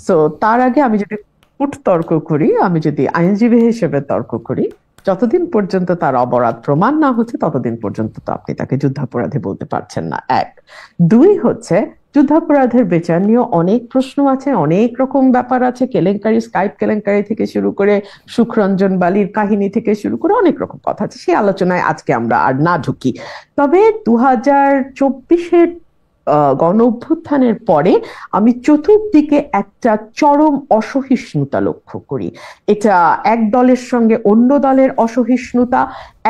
সো তার আগে আমি যদি তর্ক করি, আমি যদি আইনজীবী হিসেবে তর্ক করি, যতদিন পর্যন্ত তার অপরাধ প্রমাণ না হচ্ছে ততদিন পর্যন্ত তো আপনি তাকে যুদ্ধাপরাধী বলতে পারছেন না। 1, 2 হচ্ছে যুদ্ধাপরাধের বিচার নিয়ে অনেক প্রশ্ন আছে, অনেক রকম ব্যাপার আছে, কেলেঙ্কারি, স্কাইপ কেলেঙ্কারি থেকে শুরু করে সুখরঞ্জন বালির কাহিনী থেকে শুরু করে অনেক রকম কথা আছে, সেই আলোচনায় আজকে আমরা আর না ঢুকি। তবে 2024-এর গণ অভ্যুত্থানের পরে আমি চতুর্দিকে একটা চরম অসহিষ্ণুতা লক্ষ্য করি। এটা এক দলের সঙ্গে অন্য দলের অসহিষ্ণুতা,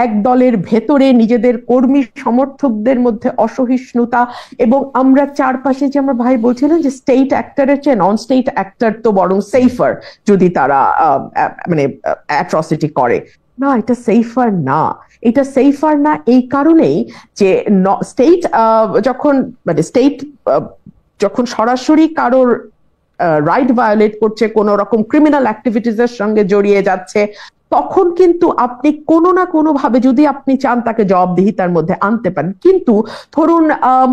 এক দলের ভেতরে নিজেদের কর্মী সমর্থকদের মধ্যে অসহিষ্ণুতা, এবং আমরা চারপাশে যে আমরা ভাই বলছিলেন যে স্টেট অ্যাক্টরের চেয়ে নন স্টেট অ্যাক্টর তো বরং সেফার যদি তারা মানে অ্যাট্রসিটি করে। না, এটা সেফার না। এটা সেফার না এই কারণেই যে স্টেট যখন সরাসরি কারোর রাইট ভায়োলেট করছে, কোন রকম ক্রিমিনাল অ্যাক্টিভিটিস এর সঙ্গে জড়িয়ে যাচ্ছে, তখন কিন্তু আপনি কোনো না কোনো ভাবে যদি আপনি চান তাকে জবাবদিহিতার মধ্যে আনতে পারেন। কিন্তু ধরুন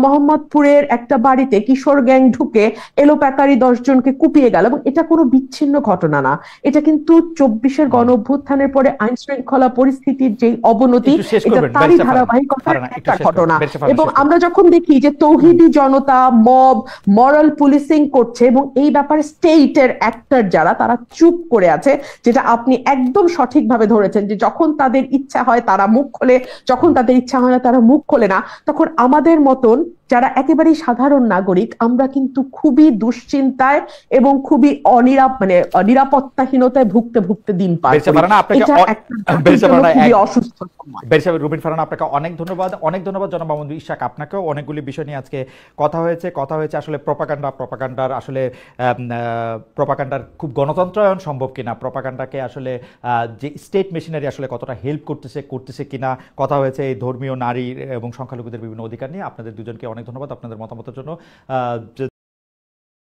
মোহাম্মদপুরের একটা বাড়িতে কিশোর গ্যাং ঢুকে এলোপাতাড়ি 10 জনকে কুপিয়ে গেল, এবং এটা কোনো বিচ্ছিন্ন ঘটনা না, এটা কিন্তু 24-এর গণ অভ্যুত্থানের পরে আইন শৃঙ্খলা পরিস্থিতির যে অবনতি, এটা তারই ধারাবাহিকতার একটা ঘটনা। এবং আমরা যখন দেখি যে তৌহিদি জনতা মব মরাল পুলিশিং করছে, এবং এই ব্যাপারে স্টেটের অ্যাক্টর যারা তারা চুপ করে আছে, যেটা আপনি একদম সঠিকভাবে ধরেছেন যে যখন তাদের ইচ্ছা হয় তারা মুখ খোলে, যখন তাদের ইচ্ছা হয় না তারা মুখ খোলে না, তখন আমাদের মতন যারা একেবারেই সাধারণ নাগরিক আমরা কিন্তু খুবই দুশ্চিন্তায় এবং খুবই নিরাপত্তাহীনতায় ভুগতে ভুগতে দিন পার করি। রুবিন ফারহানা, আপনাকে অনেক ধন্যবাদ জনাব মোহাম্মদ ইশরাক। আপনাকেও অনেকগুলি বিষয় নিয়ে আজকে কথা হয়েছে আসলে প্রপাগান্ডার খুব গণতন্ত্রায়ন সম্ভব কিনা, প্রপাগান্ডাকে আসলে যে স্টেট মেশিনারি আসলে কতটা হেল্প করতেছে কিনা, কথা হয়েছে এই ধর্মীয় নারী এবং সংখ্যালঘুদের বিভিন্ন অধিকার নিয়ে। আপনাদের দুজনকে অনেক ধন্যবাদ আপনাদের মতামতের জন্য।